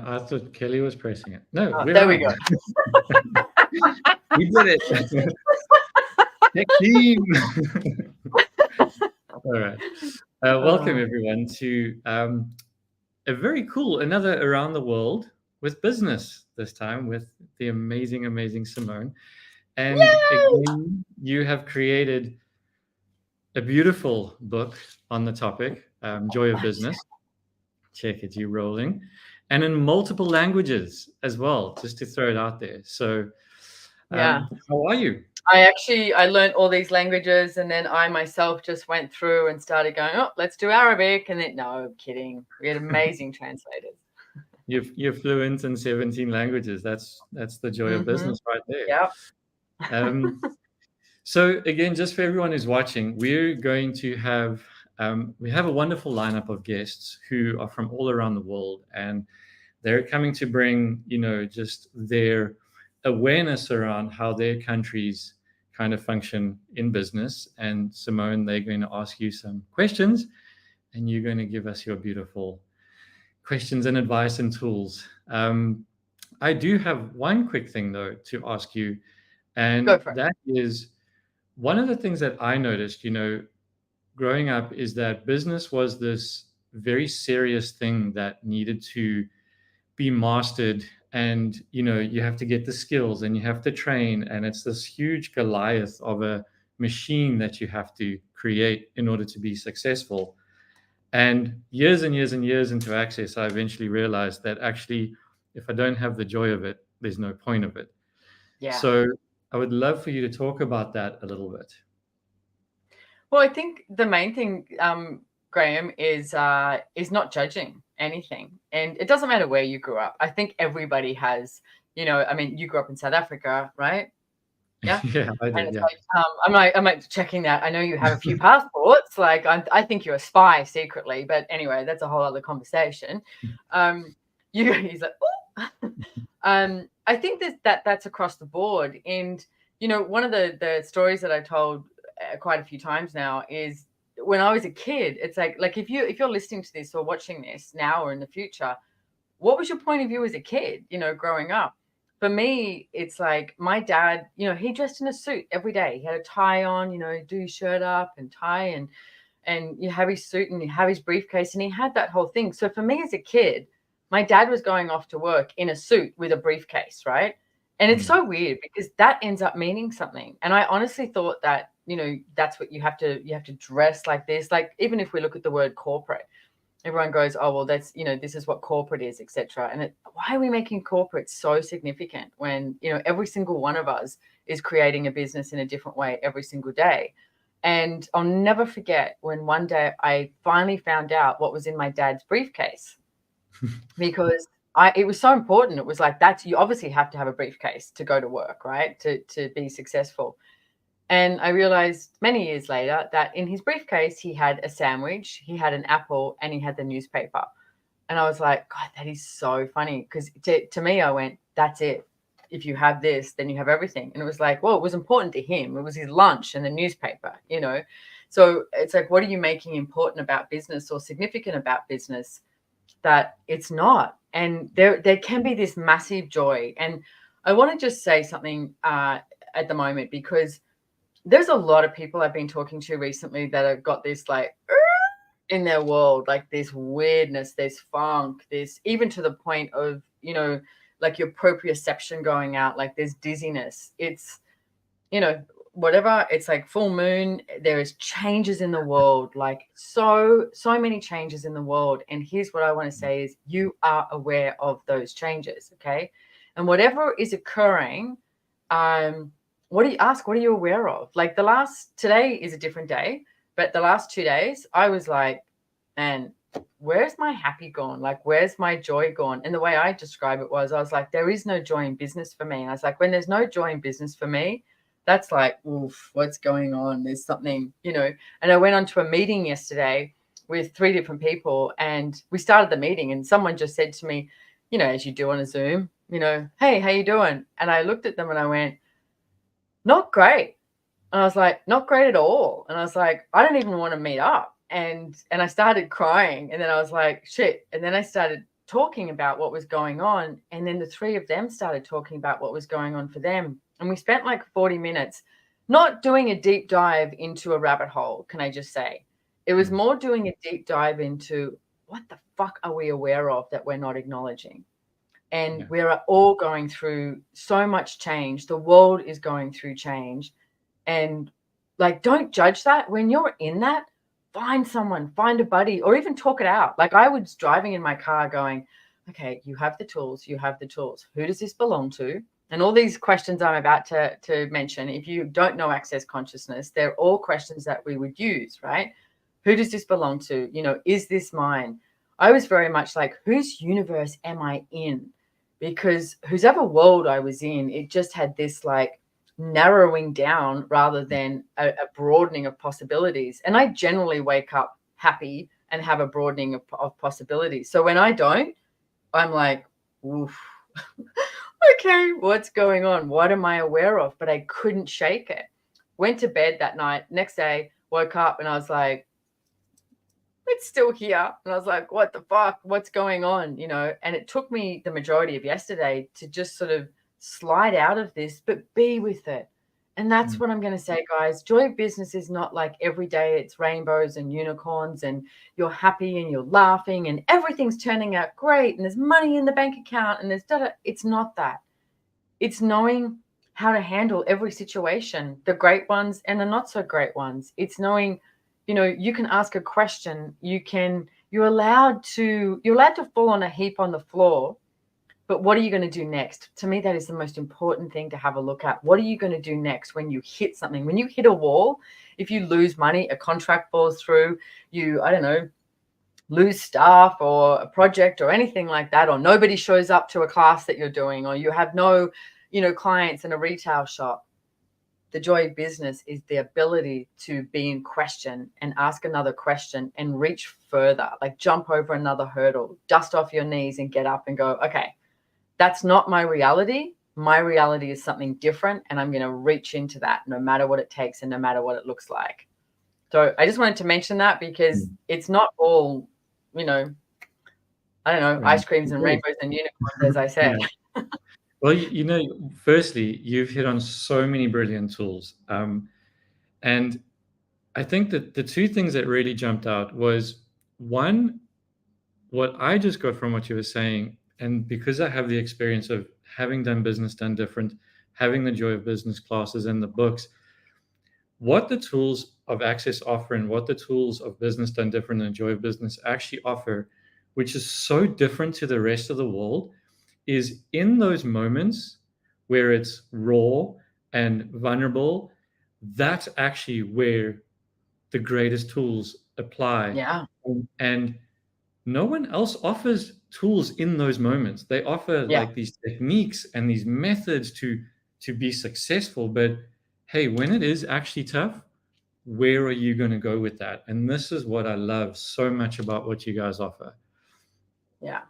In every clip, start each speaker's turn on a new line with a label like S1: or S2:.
S1: I thought Kelly was pressing it. No,
S2: Oh,
S1: we're
S2: there we
S1: on.
S2: go.
S1: We did it. Tech team. All right. Welcome, everyone, to a very cool, another Around the World with business, this time with the amazing Simone. And
S2: Yay!
S1: again, you have created a beautiful book on the topic, Joy of Business. Check it, you rolling. And in multiple languages as well, just to throw it out there. So,
S2: Yeah.
S1: how are you?
S2: I learned all these languages, and then I myself just went through and started going, oh, let's do Arabic. And then, no, I'm kidding. We had amazing translators.
S1: You're fluent in 17 languages. That's the joy of business right there.
S2: Yep.
S1: So again, just for everyone who's watching, we're going to have we have a wonderful lineup of guests who are from all around the world, and they're coming to bring, just their awareness around how their countries kind of function in business. And Simone, they're going to ask you some questions, and you're going to give us your beautiful questions and advice and tools. I do have one quick thing though to ask you, and that is one of the things that I noticed, growing up, is that business was this very serious thing that needed to be mastered, and you have to get the skills and you have to train, and it's this huge Goliath of a machine that you have to create in order to be successful. And years and years and years into Access, I eventually realized that actually, if I don't have the joy of it, there's no point of it.
S2: Yeah.
S1: So I would love for you to talk about that a little bit.
S2: Well, I think the main thing, Graham, is not judging anything. And it doesn't matter where you grew up. I think everybody has, I mean, you grew up in South Africa, right? Yeah.
S1: Yeah, I did. Yeah.
S2: I'm like checking that. I know you have a few passports. Like I think you're a spy secretly, but anyway, that's a whole other conversation. He's like, oh. I think that's across the board. And one of the stories that I told quite a few times now is when I was a kid. It's like if you're listening to this or watching this now or in the future, what was your point of view as a kid? Growing up. For me, it's like my dad, he dressed in a suit every day. He had a tie on, do his shirt up and tie, and you have his suit and you have his briefcase, and he had that whole thing. So for me as a kid, my dad was going off to work in a suit with a briefcase, right? And it's so weird because that ends up meaning something. And I honestly thought that, that's what you have to dress like this. Like, even if we look at the word corporate, everyone goes, oh, well, that's, this is what corporate is, etc. And why are we making corporate so significant when, every single one of us is creating a business in a different way every single day? And I'll never forget when one day I finally found out what was in my dad's briefcase, because it was so important. It was like, you obviously have to have a briefcase to go to work, right? To be successful. And I realized many years later that in his briefcase, he had a sandwich, he had an apple, and he had the newspaper. And I was like, God, that is so funny. Because to me, I went, that's it. If you have this, then you have everything. And it was like, well, it was important to him. It was his lunch and the newspaper, So it's like, what are you making important about business or significant about business that it's not? And there can be this massive joy. And I want to just say something at the moment, because there's a lot of people I've been talking to recently that have got this like in their world, like this weirdness, this funk, this, even to the point of, like your proprioception going out, like there's dizziness. It's, whatever. It's like full moon. There is changes in the world, like so many changes in the world. And here's what I want to say is you are aware of those changes. Okay. And whatever is occurring, what are you aware of? Like today is a different day, but the last 2 days I was like, man, where's my happy gone? Like, where's my joy gone? And the way I describe it was, I was like, there is no joy in business for me. And I was like, when there's no joy in business for me, that's like, oof, what's going on? There's something, And I went on to a meeting yesterday with 3 different people, and we started the meeting and someone just said to me, as you do on a Zoom, hey, how you doing? And I looked at them and I went, not great. And I was like, not great at all. And I was like, I don't even want to meet up. And I started crying, and then I was like, shit. And then I started talking about what was going on. And then the three of them started talking about what was going on for them. And we spent like 40 minutes not doing a deep dive into a rabbit hole, can I just say. It was more doing a deep dive into what the fuck are we aware of that we're not acknowledging? And we're all going through so much change. The world is going through change. And like, don't judge that. When you're in that, find someone, find a buddy, or even talk it out. Like, I was driving in my car going, okay, you have the tools, you have the tools. Who does this belong to? And all these questions I'm about to mention, if you don't know Access Consciousness, they're all questions that we would use, right? Who does this belong to? You know, is this mine? I was very much like, whose universe am I in? Because whosever world I was in, it just had this like narrowing down rather than a broadening of possibilities. And I generally wake up happy and have a broadening of possibilities. So when I don't, I'm like, oof, okay, what's going on? What am I aware of? But I couldn't shake it. Went to bed that night. Next day, woke up and I was like, it's still here. And I was like, what the fuck? What's going on? You know, and it took me the majority of yesterday to just sort of slide out of this, but be with it. And that's what I'm going to say, guys. Joy of business is not like every day it's rainbows and unicorns and you're happy and you're laughing and everything's turning out great and there's money in the bank account and there's da-da. It's not that. It's knowing how to handle every situation, the great ones and the not so great ones. It's knowing, you know, you can ask a question. You're allowed to fall on a heap on the floor. But what are you going to do next? To me, that is the most important thing to have a look at. What are you going to do next when you hit something? When you hit a wall, if you lose money, a contract falls through, you, I don't know, lose staff or a project or anything like that, or nobody shows up to a class that you're doing, or you have no, you know, clients in a retail shop. The joy of business is the ability to be in question and ask another question and reach further, like jump over another hurdle, dust off your knees and get up and go, okay, that's not my reality. My reality is something different, and I'm going to reach into that no matter what it takes and no matter what it looks like. So I just wanted to mention that because it's not all, you know, I don't know, ice creams and rainbows and unicorns, as I said.
S1: Yeah. Well, you know, firstly, you've hit on so many brilliant tools. And I think that the two things that really jumped out was, one, what I just got from what you were saying, and because I have the experience of having done business done different, having the joy of business classes and the books, what the tools of Access offer and what the tools of business done different and joy of business actually offer, which is so different to the rest of the world, is in those moments where it's raw and vulnerable, that's actually where the greatest tools apply.
S2: Yeah.
S1: And no one else offers tools in those moments. They offer like these techniques and these methods to be successful. But hey, when it is actually tough, where are you going to go with that? And this is what I love so much about what you guys offer.
S2: Yeah.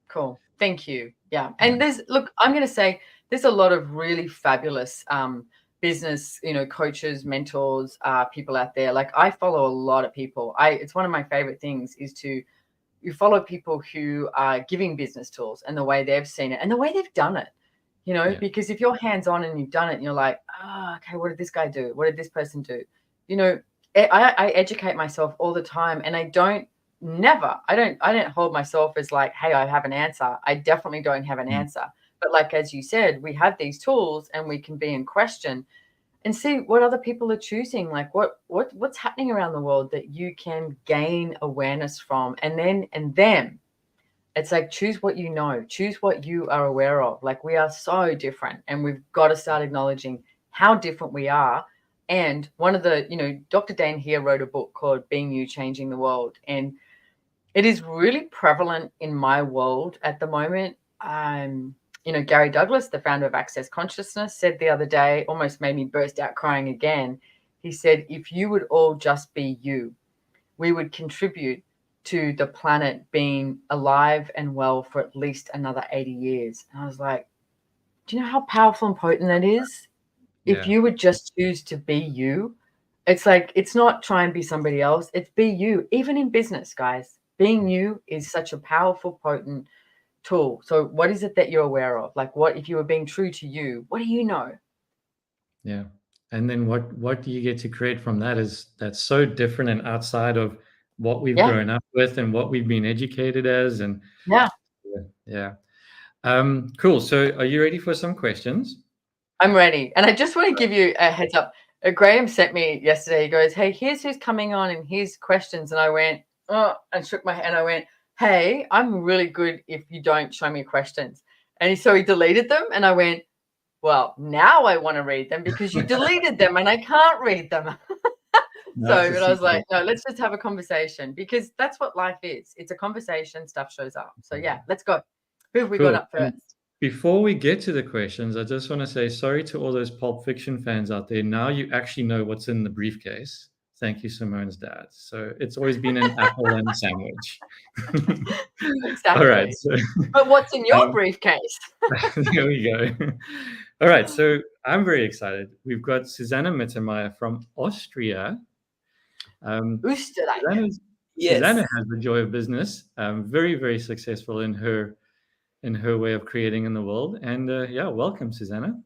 S2: Cool. Thank you. Yeah. And look, I'm going to say there's a lot of really fabulous business, you know, coaches, mentors, people out there. Like, I follow a lot of people. It's one of my favorite things is you follow people who are giving business tools and the way they've seen it and the way they've done it, you know, because if you're hands-on and you've done it and you're like, okay, what did this guy do? What did this person do? You know, I educate myself all the time, and I don't hold myself as like, hey, I have an answer. I definitely don't have an answer. But like, as you said, we have these tools and we can be in question and see what other people are choosing. Like what's happening around the world that you can gain awareness from. And then it's like, choose what you know, choose what you are aware of. Like, we are so different, and we've got to start acknowledging how different we are. And one of the, you know, Dr. Dain Heer wrote a book called Being You, Changing the World. And it is really prevalent in my world at the moment. You know, Gary Douglas, the founder of Access Consciousness, said the other day, almost made me burst out crying again. He said, if you would all just be you, we would contribute to the planet being alive and well for at least another 80 years. And I was like, do you know how powerful and potent that is? Yeah. If you would just choose to be you, it's like, it's not try and be somebody else. It's be you, even in business, guys. being you is such a powerful, potent tool. So what is it that you're aware of? Like, what if you were being true to you, what do you know?
S1: Yeah. And then what do you get to create from that is that's so different and outside of what we've
S2: Yeah.
S1: grown up with and what we've been educated as. And
S2: Yeah.
S1: yeah. Cool. So are you ready for some questions?
S2: I'm ready. And I just want to give you a heads up. Graham sent me yesterday. He goes, hey, here's who's coming on and here's questions. And I went, oh, and shook my head. And I went, hey, I'm really good if you don't show me questions. And so he deleted them. And I went, well, now I want to read them because you deleted them and I can't read them.
S1: No,
S2: But I was like, no, let's just have a conversation because that's what life is. It's a conversation, stuff shows up. So yeah, let's go. Who have we got up
S1: And
S2: first?
S1: before we get to the questions, I just want to say sorry to all those Pulp Fiction fans out there. Now you actually know what's in the briefcase. Thank you, Simone's dad. So it's always been an apple and a sandwich.
S2: Exactly.
S1: All right. So,
S2: but what's in your briefcase?
S1: There we go. All right. So I'm very excited. We've got Susanna Mittermeier from Austria.
S2: Österreich.
S1: Susanna has the joy of business. Very, very successful in her way of creating in the world. And yeah, welcome, Susanna.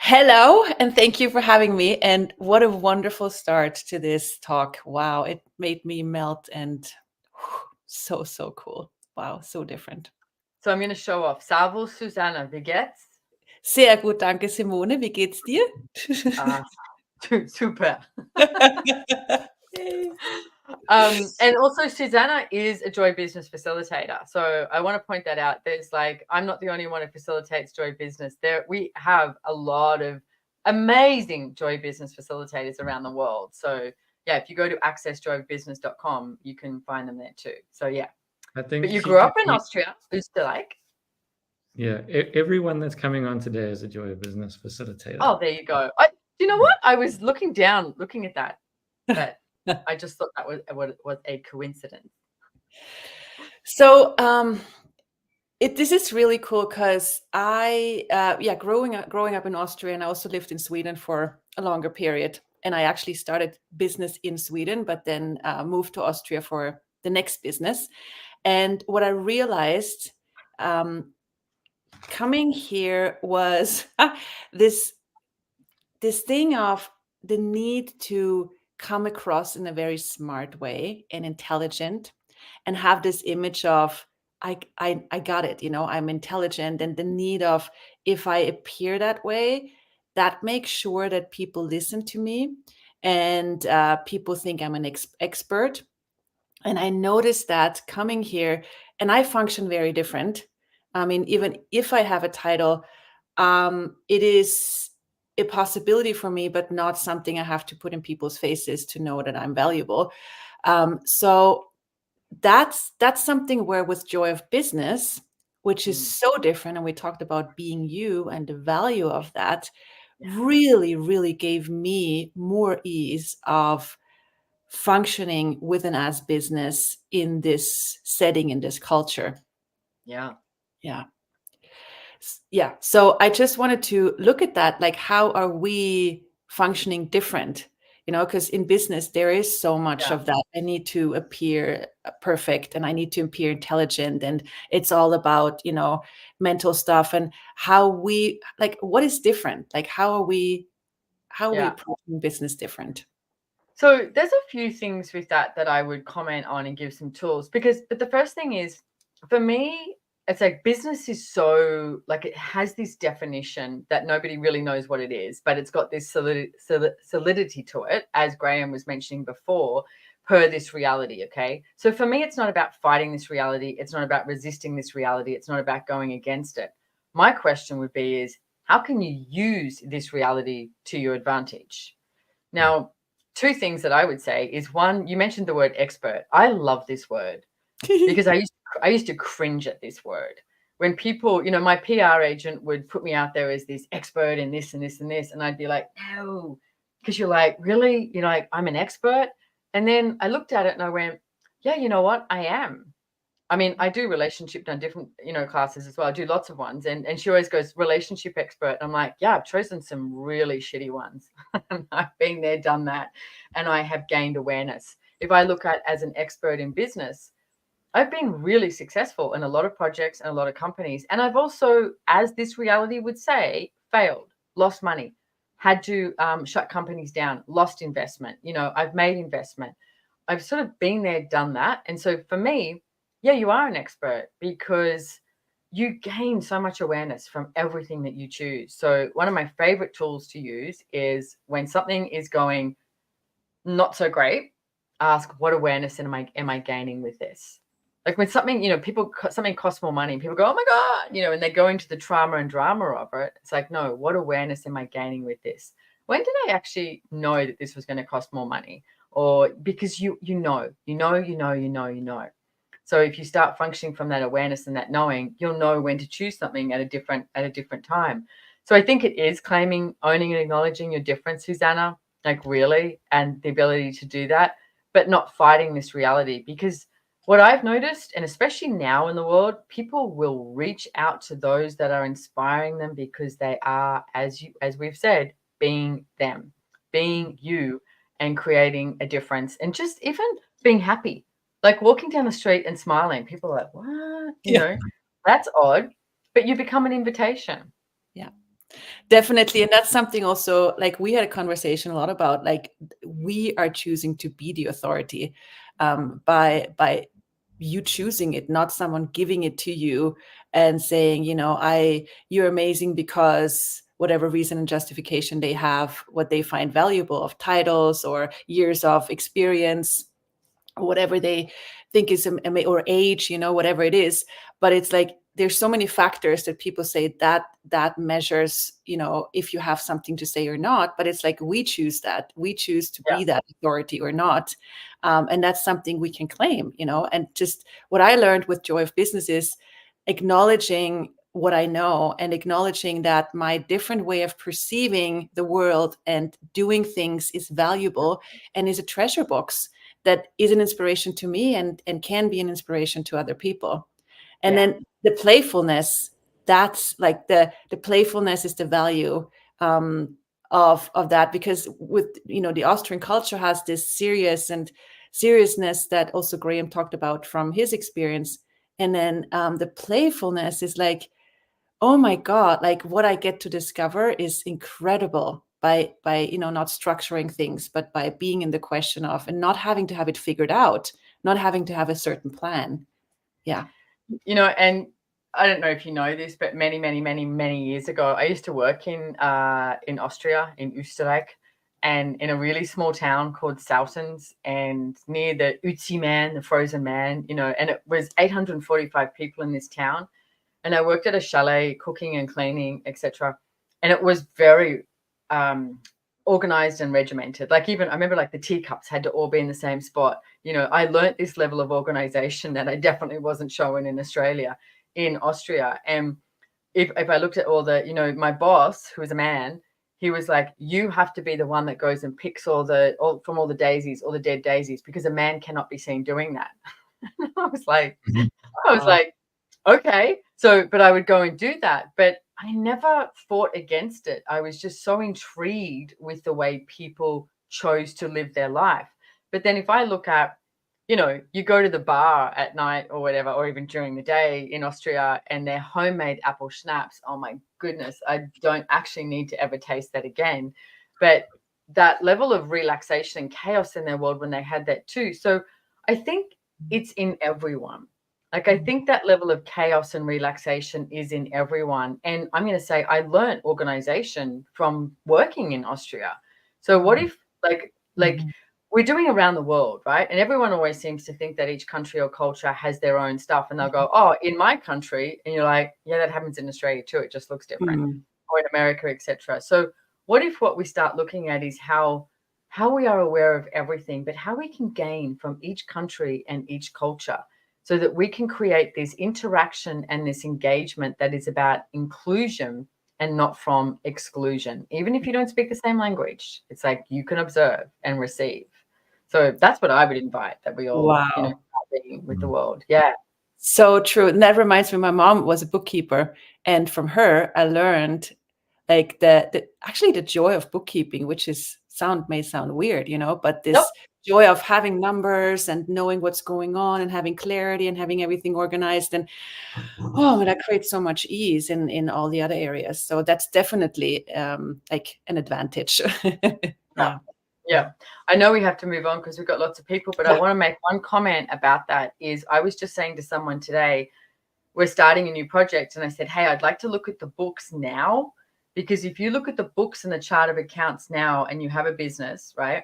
S3: Hello, and thank you for having me. And what a wonderful start to this talk. Wow, it made me melt and so cool. Wow, so different.
S2: So I'm going to show off. Servus, Susanna, wie geht's?
S3: Sehr gut, danke, Simone. Wie geht's dir?
S2: Super. And also Susanna is a Joy Business facilitator. So I want to point that out. There's like, I'm not the only one who facilitates Joy Business. We have a lot of amazing Joy Business facilitators around the world. So yeah, if you go to accessjoybusiness.com, you can find them there too. So yeah.
S1: I think
S2: but you grew up in Austria, Österreich.
S1: Yeah, everyone that's coming on today is a Joy of Business facilitator.
S2: Oh, there you go. You know what? I was looking at that, but I just thought that was a coincidence.
S3: So this is really cool because I growing up in Austria, and I also lived in Sweden for a longer period. And I actually started business in Sweden, but then moved to Austria for the next business. And what I realized coming here was this thing of the need to come across in a very smart way and intelligent, and have this image of I got it, I'm intelligent, and the need of, if I appear that way, that makes sure that people listen to me and people think I'm an expert. And I noticed that coming here, and I function very different. I mean, even if I have a title, it is a possibility for me, but not something I have to put in people's faces to know that I'm valuable. So that's something where with Joy of Business, which is so different, and we talked about being you and the value of that, really gave me more ease of functioning with an as business in this setting, in this culture. Yeah. So I just wanted to look at that, like, how are we functioning different? Because in business there is so much of that. I need to appear perfect, and I need to appear intelligent, and it's all about mental stuff, and how we, like, what is different? Like, how are we approaching business different?
S2: So there's a few things with that I would comment on and give some tools, but the first thing is, for me, it's like business is so, like, it has this definition that nobody really knows what it is, but it's got this solidity to it, as Graham was mentioning before, per this reality. Okay. So for me, it's not about fighting this reality. It's not about resisting this reality. It's not about going against it. My question would be is, how can you use this reality to your advantage? Now, two things that I would say is, one, you mentioned the word expert. I love this word because I used to cringe at this word. When people, my PR agent would put me out there as this expert in this and this and this, and I'd be like, no, because you're like, really? Like, I'm an expert? And then I looked at it and I went, yeah, you know what? I am. I mean, I do relationship, done different, classes as well. I do lots of ones. And she always goes, relationship expert. I'm like, yeah, I've chosen some really shitty ones. I've been there, done that. And I have gained awareness. if I look at as an expert in business, I've been really successful in a lot of projects and a lot of companies. And I've also, as this reality would say, failed, lost money, had to shut companies down, lost investment. I've made investment. I've sort of been there, done that. And so for me, yeah, you are an expert because you gain so much awareness from everything that you choose. So one of my favorite tools to use is when something is going not so great, ask what awareness am I gaining with this? Like when something, something costs more money, people go, oh my God, and they go into the trauma and drama of it. It's like, no, what awareness am I gaining with this? When did I actually know that this was going to cost more money? Or because you know. So if you start functioning from that awareness and that knowing, you'll know when to choose something at a different time. So I think it is claiming, owning and acknowledging your difference, Susanna, like really, and the ability to do that, but not fighting this reality. Because what I've noticed, and especially now in the world, people will reach out to those that are inspiring them because they are, as we've said, being them, being you, and creating a difference, and just even being happy, like walking down the street and smiling. People are like, what? That's odd, but you become an invitation.
S3: Yeah, definitely. And that's something also, like we had a conversation a lot about, like we are choosing to be the authority by you choosing it, not someone giving it to you and saying, you're amazing because whatever reason and justification they have, what they find valuable of titles or years of experience, or whatever they think is, or age, whatever it is. But it's like, there's so many factors that people say that measures, if you have something to say or not. But it's like, we choose to be that authority or not. And that's something we can claim, and just what I learned with Joy of Business is acknowledging what I know and acknowledging that my different way of perceiving the world and doing things is valuable and is a treasure box that is an inspiration to me and can be an inspiration to other people. And then the playfulness, that's like the playfulness is the value of that, because with, the Austrian culture has this seriousness that also Graham talked about from his experience. And then the playfulness is like, oh my God, like what I get to discover is incredible by not structuring things, but by being in the question of, and not having to have it figured out, not having to have a certain plan. Yeah.
S2: And I don't know if you know this, but many, many, many, many years ago, I used to work in Austria, in Österreich, and in a really small town called Sautens, and near the Ötzi Man, the frozen man, and it was 845 people in this town. And I worked at a chalet, cooking and cleaning, etc. And it was very organized and regimented. Like even I remember, like the teacups had to all be in the same spot. I learned this level of organization that I definitely wasn't showing in Australia, in Austria. And if I looked at all the, my boss, who was a man, he was like, you have to be the one that goes and picks all the daisies, all the dead daisies, because a man cannot be seen doing that. I was like, okay. So, but I would go and do that. But I never fought against it. I was just so intrigued with the way people chose to live their life. But then if I look at, you go to the bar at night or whatever, or even during the day in Austria, and their homemade apple schnapps. Oh my goodness. I don't actually need to ever taste that again. But that level of relaxation and chaos in their world when they had that too. So I think it's in everyone. Like, I think that level of chaos and relaxation is in everyone. And I'm going to say I learned organization from working in Austria. So what if like we're doing around the world, right? And everyone always seems to think that each country or culture has their own stuff. And they'll go, oh, in my country. And you're like, yeah, that happens in Australia too. It just looks different. Or in America, etc. So what if what we start looking at is how we are aware of everything, but how we can gain from each country and each culture, so that we can create this interaction and this engagement that is about inclusion and not from exclusion. Even if you don't speak the same language, it's like you can observe and receive. So that's what I would invite, that we all, start being with the world. Yeah.
S3: So true. And that reminds me, my mom was a bookkeeper, and from her, I learned like actually the joy of bookkeeping, which may sound weird, but this joy of having numbers and knowing what's going on and having clarity and having everything organized. And that creates so much ease in all the other areas. So that's definitely like an advantage. Yeah.
S2: Yeah. I know we have to move on because we've got lots of people, but I want to make one comment about that. Is I was just saying to someone today, we're starting a new project, and I said, hey, I'd like to look at the books now, because if you look at the books and the chart of accounts now and you have a business, right,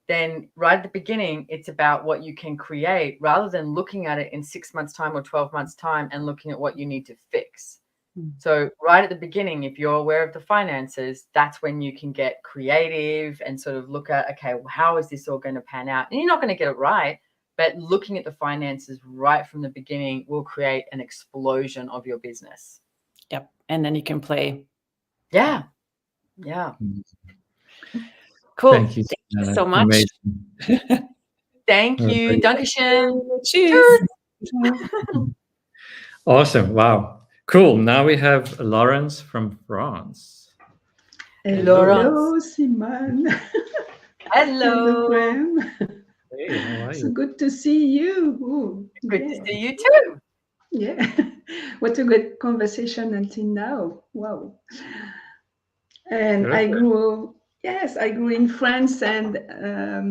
S2: then right at the beginning, it's about what you can create rather than looking at it in 6 months' time or 12 months' time and looking at what you need to fix. So right at the beginning, if you're aware of the finances, that's when you can get creative and sort of look at, okay, well, how is this all going to pan out? And you're not going to get it right, but looking at the finances right from the beginning will create an explosion of your business.
S3: Yep. And then you can play.
S2: Yeah. Yeah.
S3: Cool.
S1: Thank you
S3: so much.
S1: Amazing.
S2: Thank you. Dankeschön.
S3: Cheers.
S1: Awesome. Wow. Cool. Now we have Lawrence from France.
S4: Hello, Simone.
S2: Hello.
S4: Friend.
S1: Hey, how are
S4: So
S1: you?
S4: good to see you. Ooh,
S2: Good to see you too.
S4: Yeah. What a good conversation until now. Wow. And I grew in France, and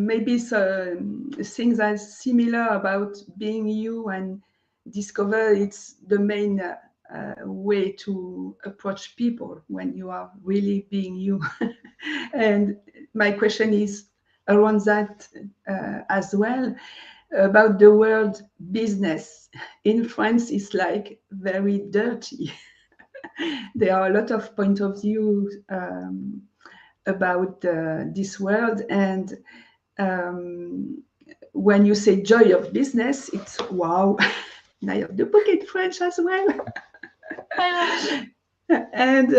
S4: maybe some things are similar about being you and discover it's the main way to approach people when you are really being you. And my question is around that as well, about the word business. In France, it's like very dirty. There are a lot of point of view about this word, and when you say joy of business, it's wow. And I have the book in French as well. And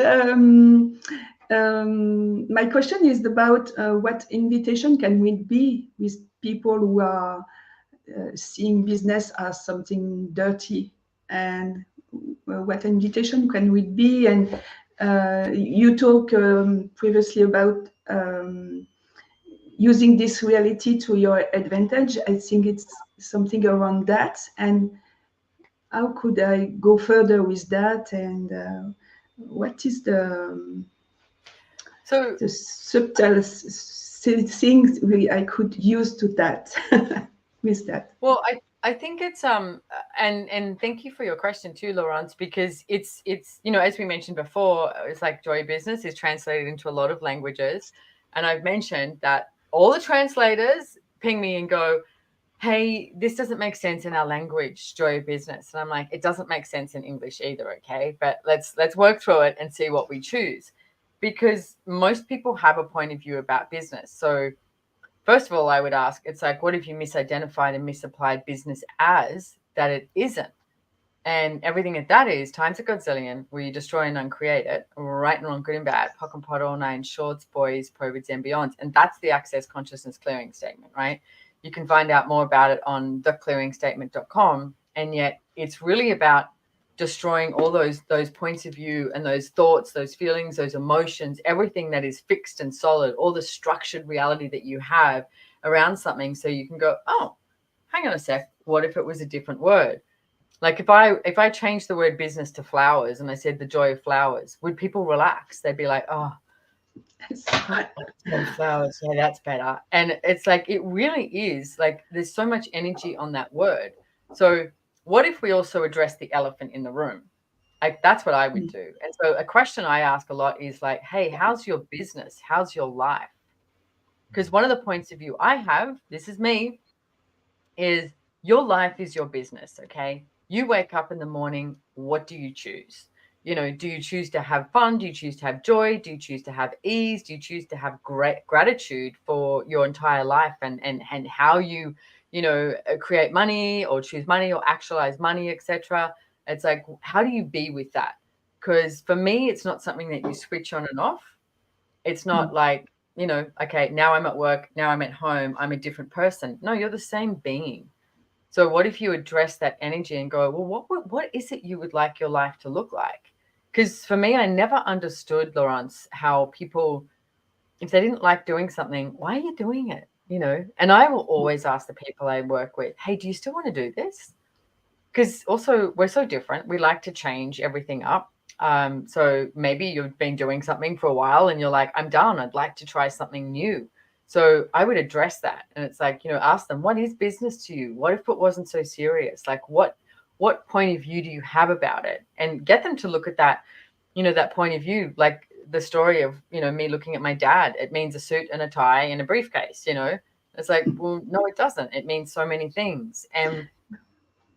S4: my question is about what invitation can we be with people who are seeing business as something dirty, and what invitation can we be? And you talked previously about using this reality to your advantage. I think it's something around that. And how could I go further with that? And what is the subtle things I could use to that with that?
S2: Well, I think it's and thank you for your question too, Laurence, because it's as we mentioned before, it's like joy business is translated into a lot of languages, and I've mentioned that all the translators ping me and go, hey, this doesn't make sense in our language, joy of business. And I'm like, it doesn't make sense in English either, okay? But let's work through it and see what we choose, because most people have a point of view about business. So first of all, I would ask, it's like, what if you misidentified and misapplied business as that it isn't? And everything that is times a godzillion, where you destroy and uncreate it, right and wrong, good and bad, POC and POD, all nine shorts, boys, POVIDs and beyond. And that's the Access Consciousness Clearing Statement, right? You can find out more about it on theclearingstatement.com. And yet it's really about destroying all those points of view and those thoughts, those feelings, those emotions, everything that is fixed and solid, all the structured reality that you have around something. So you can go, oh, hang on a sec. What if it was a different word? Like if I changed the word business to flowers and I said the joy of flowers, would people relax? They'd be like, oh, flowers, yeah, that's better. And it's like, it really is like, there's so much energy on that word. So what if we also address the elephant in the room? Like that's what I would do. And so a question I ask a lot is like, hey, how's your business? How's your life? Because one of the points of view I have, this is me, is your life is your business, okay? You wake up in the morning, what do you choose? You know, do you choose to have fun? Do you choose to have joy? Do you choose to have ease? Do you choose to have great gratitude for your entire life and how you create money or choose money or actualize money, etc.? It's like, how do you be with that? Because for me, it's not something that you switch on and off. It's not like, okay, now I'm at work, now I'm at home, I'm a different person. No, you're the same being. So what if you address that energy and go, well, what is it you would like your life to look like? Because for me, I never understood, Laurence, how people, if they didn't like doing something, why are you doing it? you know, and I will always ask the people I work with, hey, do you still want to do this? Because also we're so different. We like to change everything up. So maybe you've been doing something for a while and you're like, I'm done. I'd like to try something new. So I would address that. And it's like, you know, ask them, what is business to you? What if it wasn't so serious? Like what point of view do you have about it? And get them to look at that, you know, that point of view, like the story of, you know, me looking at my dad. It means a suit and a tie and a briefcase, you know. It's like, well, no, it doesn't. It means so many things. And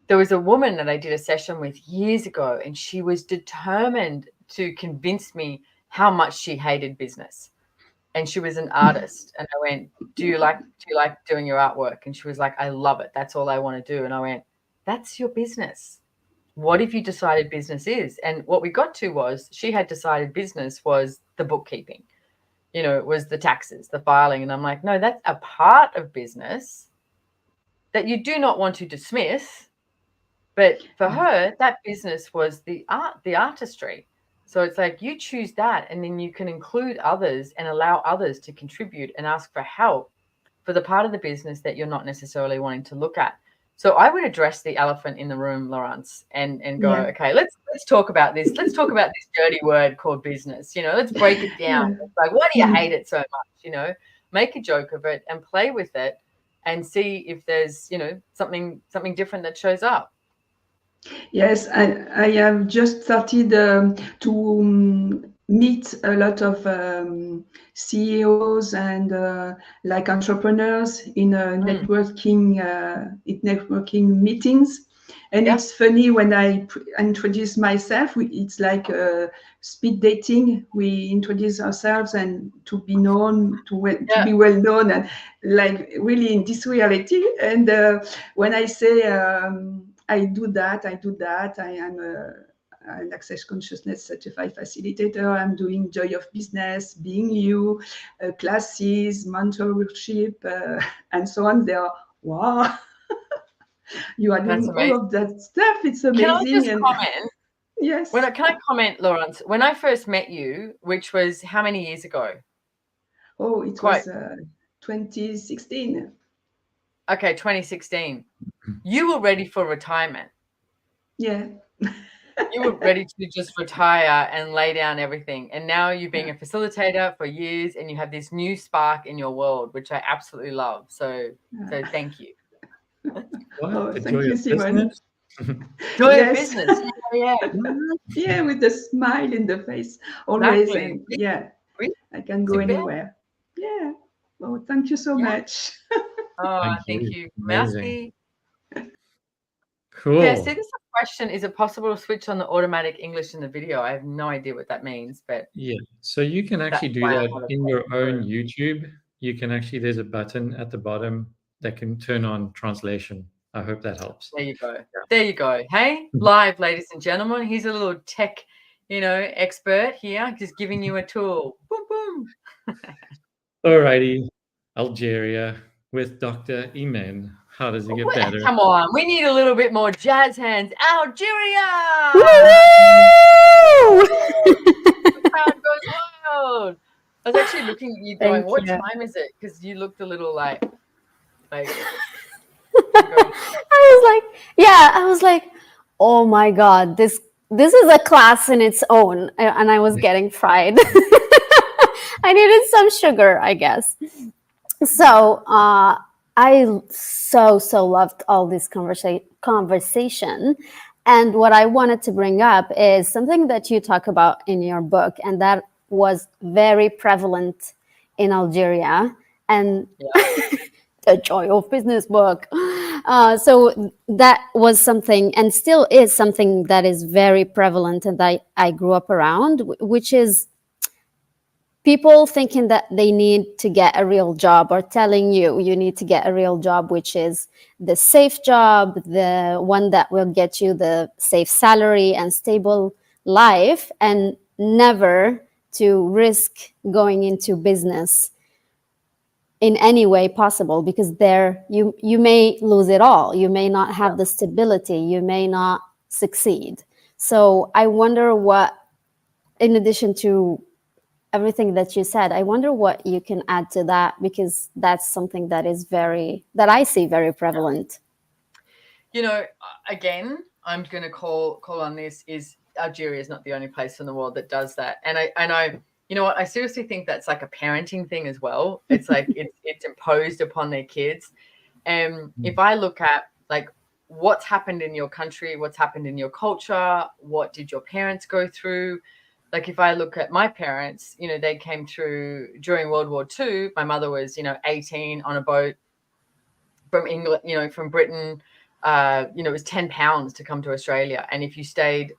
S2: there was a woman that I did a session with years ago, and she was determined to convince me how much she hated business. And she was an artist. And I went, do you like doing your artwork? And she was like, I love it. That's all I want to do. And I went, that's your business. What if you decided business is? And what we got to was she had decided business was the bookkeeping. You know, it was the taxes, the filing. And I'm like, no, that's a part of business that you do not want to dismiss. But for her, that business was the artistry. So it's like you choose that, and then you can include others and allow others to contribute and ask for help for the part of the business that you're not necessarily wanting to look at. So I would address the elephant in the room, Laurence, and go, okay, let's talk about this. Let's talk about this dirty word called business. You know, let's break it down. It's like, why do you hate it so much? You know, make a joke of it and play with it, and see if there's, you know, something different that shows up.
S4: Yes, I have just started to meet a lot of CEOs and like entrepreneurs in networking meetings. And it's funny when I introduce myself, it's like speed dating. We introduce ourselves and to be known, to be well known, and like really in this reality. And when I say I do that. I am an Access Consciousness certified facilitator. I'm doing Joy of Business, Being You, classes, mentorship, and so on. They are, wow, you are doing all of that stuff. It's amazing.
S2: Can I just comment?
S4: Yes.
S2: Can I comment, Laurence? When I first met you, which was how many years ago?
S4: Oh, it was 2016.
S2: Okay, 2016. You were ready for retirement.
S4: Yeah.
S2: You were ready to just retire and lay down everything. And now you're being a facilitator for years, and you have this new spark in your world, which I absolutely love. So thank you.
S4: Oh, thank you, Simone.
S2: Joy of business.
S4: Yeah, with the smile in the face always. Exactly. And I can go anywhere. Yeah. Oh, thank you so much.
S2: Oh, thank you. Merci.
S1: Cool.
S2: Yeah, see, this is a question. Is it possible to switch on the automatic English in the video? I have no idea what that means, but
S1: yeah. So you can actually do that in your own YouTube. You can actually, there's a button at the bottom that can turn on translation. I hope that helps.
S2: There you go. Yeah. There you go. Hey, live, ladies and gentlemen. He's a little tech, expert here, just giving you a tool. Boom, boom.
S1: Alrighty, Algeria with Dr. Imen. How does it get better?
S2: Come on, we need a little bit more jazz hands. Algeria! The crowd goes wild. I was actually looking at you going, what time is it? Because you looked a little like
S5: I was like, oh my God, this is a class in its own. And I was getting fried. I needed some sugar, I guess. So I so loved all this conversation. And what I wanted to bring up is something that you talk about in your book, and that was very prevalent in Algeria. And the Joy of Business book. So that was something, and still is something, that is very prevalent, and I grew up around, which is people thinking that they need to get a real job, or telling you need to get a real job, which is the safe job, the one that will get you the safe salary and stable life, and never to risk going into business in any way possible, because there you may lose it all. You may not have the stability. You may not succeed. So I wonder what, in addition to everything that you said. I wonder what you can add to that, because that's something that is that I see very prevalent.
S2: You know, again, I'm going to call on this, is Algeria is not the only place in the world that does that. And I you know what, I seriously think that's like a parenting thing as well. It's like it's imposed upon their kids. And if I look at like what's happened in your country, what's happened in your culture, what did your parents go through? Like if I look at my parents, you know, they came through during World War II. My mother was, you know, 18 on a boat from England, you know, from Britain. You know, it was £10 to come to Australia. And if you stayed,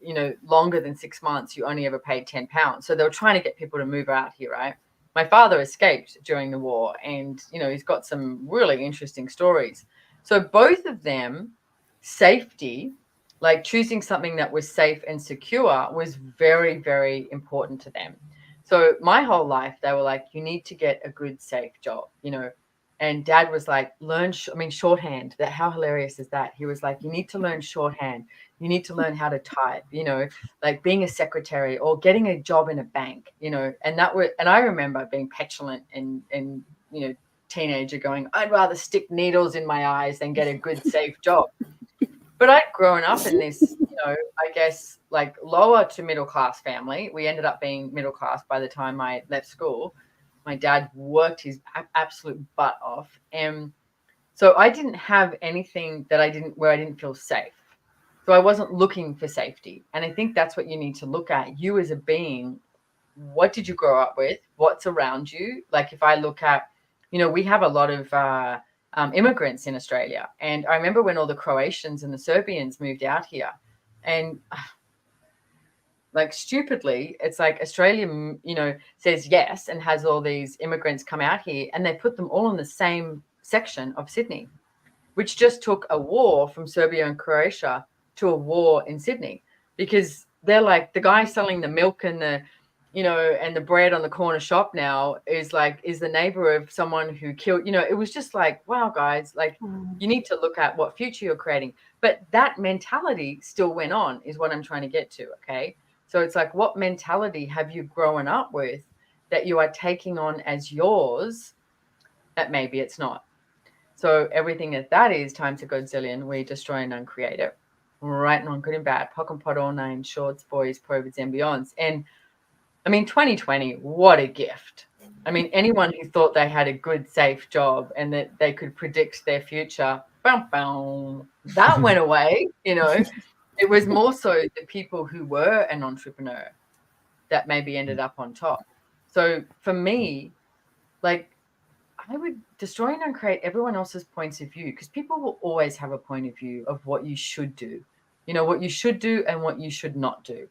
S2: you know, longer than 6 months, you only ever paid £10. So they were trying to get people to move out here, right? My father escaped during the war, and, you know, he's got some really interesting stories. So both of them, safety, like choosing something that was safe and secure, was very, very important to them. So my whole life, they were like, you need to get a good, safe job, you know. And Dad was like, learn, shorthand. That, how hilarious is that? He was like, you need to learn shorthand. You need to learn how to type, you know, like being a secretary or getting a job in a bank, you know. And I remember being petulant and you know, teenager going, I'd rather stick needles in my eyes than get a good, safe job. But I'd grown up in this, you know, I guess like lower to middle class family. We ended up being middle class by the time I left school. My dad worked his absolute butt off. And so I didn't have anything where I didn't feel safe. So I wasn't looking for safety. And I think that's what you need to look at. You as a being, what did you grow up with? What's around you? Like if I look at, you know, we have a lot of immigrants in Australia. And I remember when all the Croatians and the Serbians moved out here, and like stupidly, it's like Australia, you know, says yes and has all these immigrants come out here, and they put them all in the same section of Sydney, which just took a war from Serbia and Croatia to a war in Sydney, because they're like, the guy selling the milk and the, you know, and the bread on the corner shop now is the neighbor of someone who killed, you know. It was just like, wow, guys, like you need to look at what future you're creating. But that mentality still went on, is what I'm trying to get to. Okay. So it's like, what mentality have you grown up with that you are taking on as yours that maybe it's not? So everything that is times a godzillion, we destroy and uncreate it. Right and wrong, good and bad, POC and POD, all nine, shorts, boys, provids and beyonds. And I mean, 2020, what a gift. I mean, anyone who thought they had a good, safe job and that they could predict their future, that went away, you know. It was more so the people who were an entrepreneur that maybe ended up on top. So for me, like, I would destroy and uncreate everyone else's points of view, because people will always have a point of view of what you should do, you know, what you should do and what you should not do.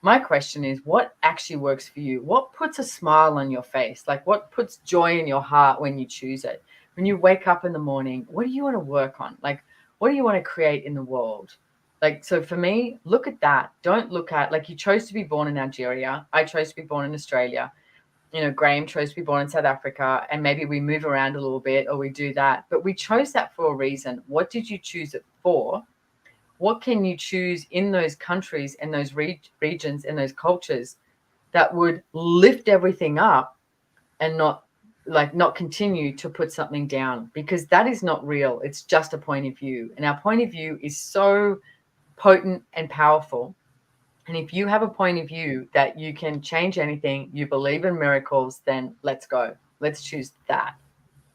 S2: My question is, what actually works for you? What puts a smile on your face? Like, what puts joy in your heart when you choose it? When you wake up in the morning, what do you want to work on? Like, what do you want to create in the world? Like, so for me, look at that. Don't look at, like, you chose to be born in Algeria. I chose to be born in Australia. You know, Graham chose to be born in South Africa, and maybe we move around a little bit or we do that. But we chose that for a reason. What did you choose it for? What can you choose in those countries and those regions and those cultures that would lift everything up and not continue to put something down? Because that is not real. It's just a point of view. And our point of view is so potent and powerful. And if you have a point of view that you can change anything, you believe in miracles, then let's go. Let's choose that.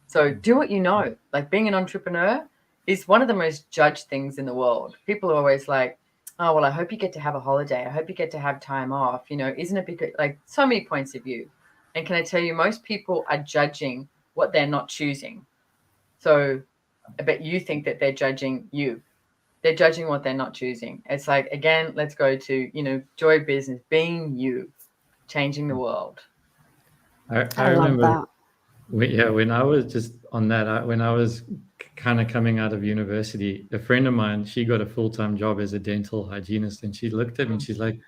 S2: So do what you know. Like, being an entrepreneur is one of the most judged things in the world. People are always like, oh, well, I hope you get to have a holiday. I hope you get to have time off. You know, isn't it because, like, so many points of view. And can I tell you, most people are judging what they're not choosing. So I bet you think that they're judging you. They're judging what they're not choosing. It's like, again, let's go to, you know, joy business, being you, changing the world.
S1: I remember, when I was just on that, when I was kind of coming out of university, a friend of mine, she got a full-time job as a dental hygienist, and she looked at me and she's like,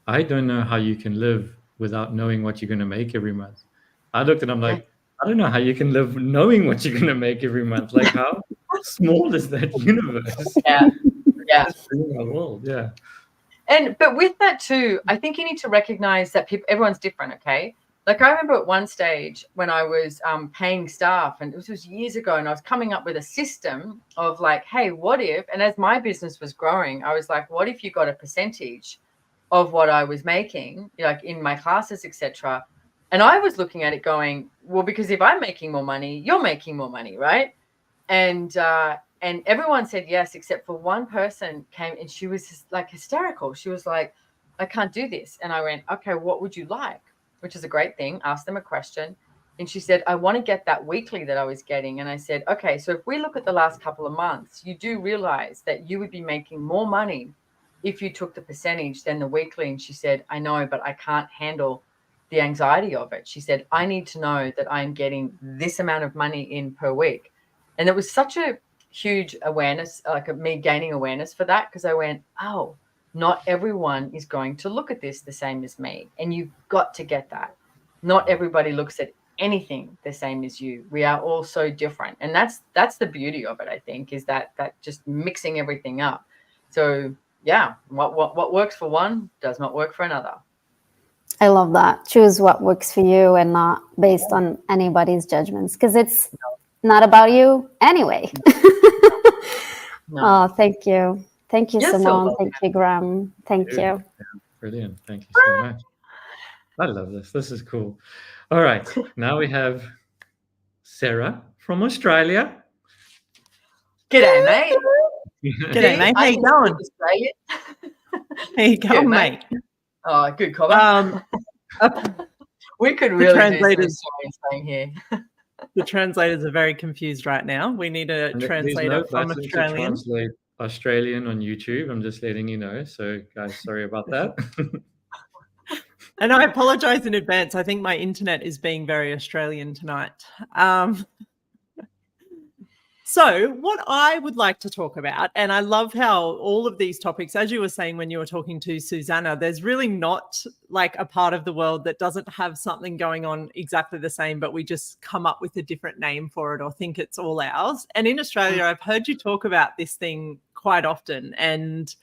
S1: I don't know how you can live without knowing what you're going to make every month. I looked at him like, I don't know how you can live knowing what you're going to make every month. Like, how small is that universe?
S2: Yeah.
S1: Our world. Yeah.
S2: But with that too, I think you need to recognize that everyone's different. Okay. Like I remember at one stage when I was paying staff, and this was years ago, and I was coming up with a system of like, hey, what if, and as my business was growing, I was like, what if you got a percentage of what I was making, like in my classes, etc. And I was looking at it going, well, because if I'm making more money, you're making more money, right? And everyone said yes, except for one person came, and she was just like hysterical. She was like, I can't do this. And I went, okay, what would you like? Which is a great thing. Asked them a question. And she said, I want to get that weekly that I was getting. And I said, okay, so if we look at the last couple of months, you do realize that you would be making more money if you took the percentage than the weekly. And she said, I know, but I can't handle the anxiety of it. She said, I need to know that I'm getting this amount of money in per week. And it was such a huge awareness, like me gaining awareness for that, because I went, oh, not everyone is going to look at this the same as me. And you've got to get that. Not everybody looks at anything the same as you. We are all so different. And that's the beauty of it, I think, is that just mixing everything up. So yeah, what works for one does not work for another.
S5: I love that. Choose what works for you and not based on anybody's judgments, because it's not about you anyway.
S2: No.
S5: Oh, thank you. Thank you,
S2: You're so
S5: Simone.
S2: welcome.
S5: Thank you, Graham. Thank
S1: Dude,
S5: you.
S1: yeah, brilliant. Thank you so much. I love this. This is cool. All right. Now we have Sarah from Australia.
S2: G'day, mate.
S6: G'day, mate. How you going?
S2: Australia.
S6: How you going,
S2: Good,
S6: mate?
S2: Oh, good comment. We could really do some
S6: translators-
S2: Australian slang here.
S6: The translators are very confused right now. We need a
S1: And there's
S6: translator
S1: no
S6: from
S1: button to
S6: Australian.
S1: translate Australian on YouTube. I'm just letting you know. So, guys, sorry about that.
S6: And I apologize in advance. I think my internet is being very Australian tonight. So what I would like to talk about, and I love how all of these topics, as you were saying when you were talking to Susanna, there's really not like a part of the world that doesn't have something going on exactly the same, but we just come up with a different name for it or think it's all ours. And in Australia, I've heard you talk about this thing quite often, and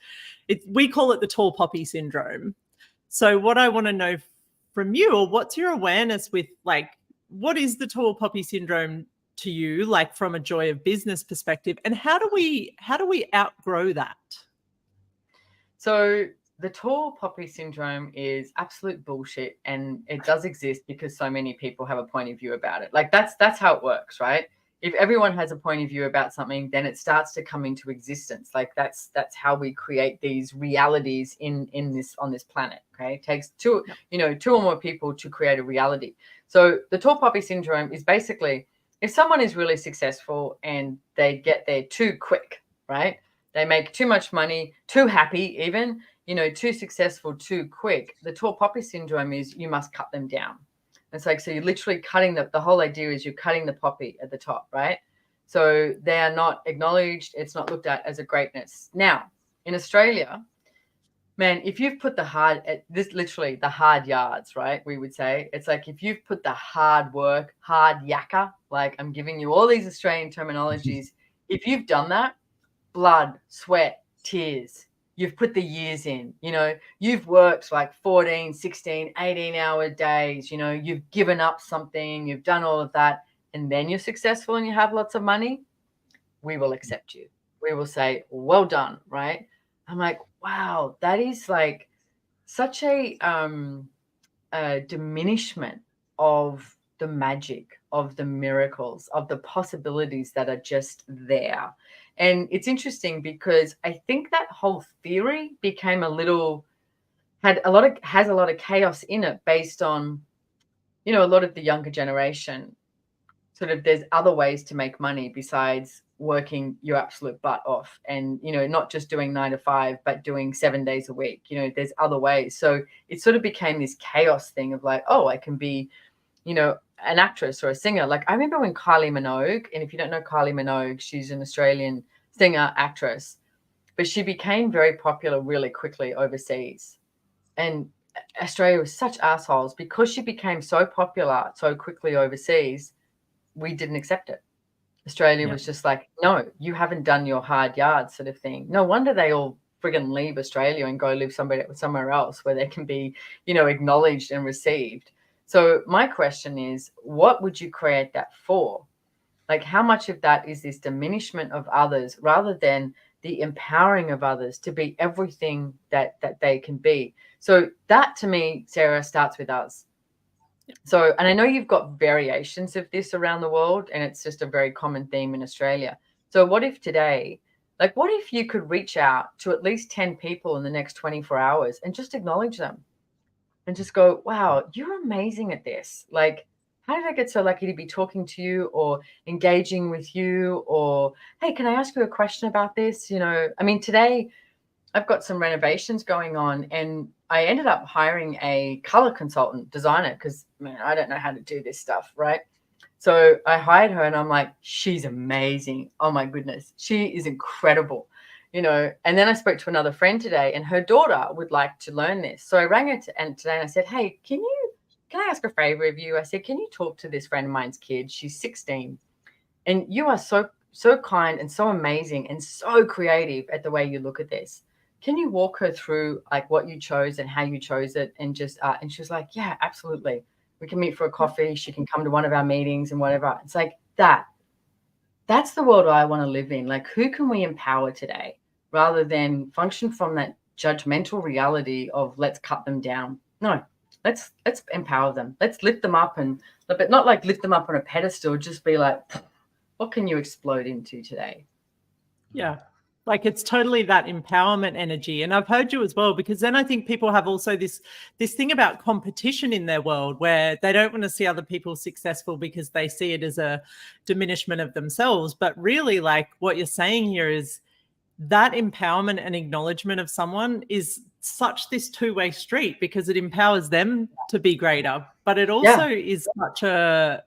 S6: we call it the tall poppy syndrome. So what I want to know from you, or what's your awareness with, like, what is the tall poppy syndrome to you, like from a Joy of Business perspective, and how do we outgrow that?
S2: So the tall poppy syndrome is absolute bullshit, and it does exist because so many people have a point of view about it. Like that's how it works, right? If everyone has a point of view about something, then it starts to come into existence. Like that's how we create these realities on this planet. Okay, it takes two or more people to create a reality. So the tall poppy syndrome is basically, if someone is really successful and they get there too quick, right? They make too much money, too happy even, too successful, too quick. The tall poppy syndrome is you must cut them down. It's like, so you're literally cutting the whole idea is you're cutting the poppy at the top, right? So they are not acknowledged. It's not looked at as a greatness. Now, in Australia, man, if you've put the hard yards, right? We would say it's like if you've put the hard work, hard yakka, like I'm giving you all these Australian terminologies. If you've done that, blood, sweat, tears, you've put the years in, you've worked like 14, 16, 18-hour days, you've given up something, you've done all of that, and then you're successful and you have lots of money, we will accept you. We will say, well done, right? I'm like, wow, that is like such a diminishment of the magic, of the miracles, of the possibilities that are just there. And it's interesting because I think that whole theory became has a lot of chaos in it based on, a lot of the younger generation. Sort of there's other ways to make money besides working your absolute butt off and, not just doing 9 to 5, but doing 7 days a week. There's other ways. So it sort of became this chaos thing of like, oh, I can be, an actress or a singer. Like I remember when Kylie Minogue, and if you don't know Kylie Minogue, she's an Australian singer, actress, but she became very popular really quickly overseas. And Australia was such assholes because she became so popular so quickly overseas, we didn't accept it. Australia was just like, no, you haven't done your hard yards sort of thing. No wonder they all friggin' leave Australia and go live somewhere else where they can be, you know, acknowledged and received. So my question is, what would you create that for? Like, how much of that is this diminishment of others rather than the empowering of others to be everything that they can be? So that, to me, Sarah, starts with us. So, and I know you've got variations of this around the world, and it's just a very common theme in Australia. So what if today, like, what if you could reach out to at least 10 people in the next 24 hours and just acknowledge them and just go, wow, you're amazing at this. Like, how did I get so lucky to be talking to you or engaging with you? Or, hey, can I ask you a question about this? You know, I mean, today I've got some renovations going on, and I ended up hiring a color consultant designer because, man, I don't know how to do this stuff, right? So I hired her, and I'm like, she's amazing. Oh my goodness, she is incredible, you know. And then I spoke to another friend today, and her daughter would like to learn this. So I rang her today, and I said, hey, can I ask a favor of you? I said, can you talk to this friend of mine's kid? She's 16, and you are so kind and so amazing and so creative at the way you look at this. Can you walk her through like what you chose and how you chose it? And just, and she was like, yeah, absolutely. We can meet for a coffee. She can come to one of our meetings and whatever. It's like that's the world I want to live in. Like, who can we empower today rather than function from that judgmental reality of let's cut them down? No, let's empower them. Let's lift them up, but not like lift them up on a pedestal. Just be like, what can you explode into today?
S6: Yeah. Like, it's totally that empowerment energy. And I've heard you as well, because then I think people have also this thing about competition in their world where they don't want to see other people successful because they see it as a diminishment of themselves. But really, like, what you're saying here is that empowerment and acknowledgement of someone is such this two-way street, because it empowers them to be greater, but it also is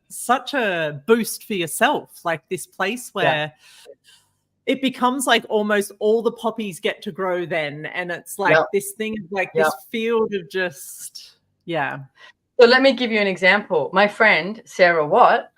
S6: such a boost for yourself, like this place where it becomes like almost all the poppies get to grow then. And it's like this thing of like this field of just,
S2: So let me give you an example. My friend, Sarah Watt,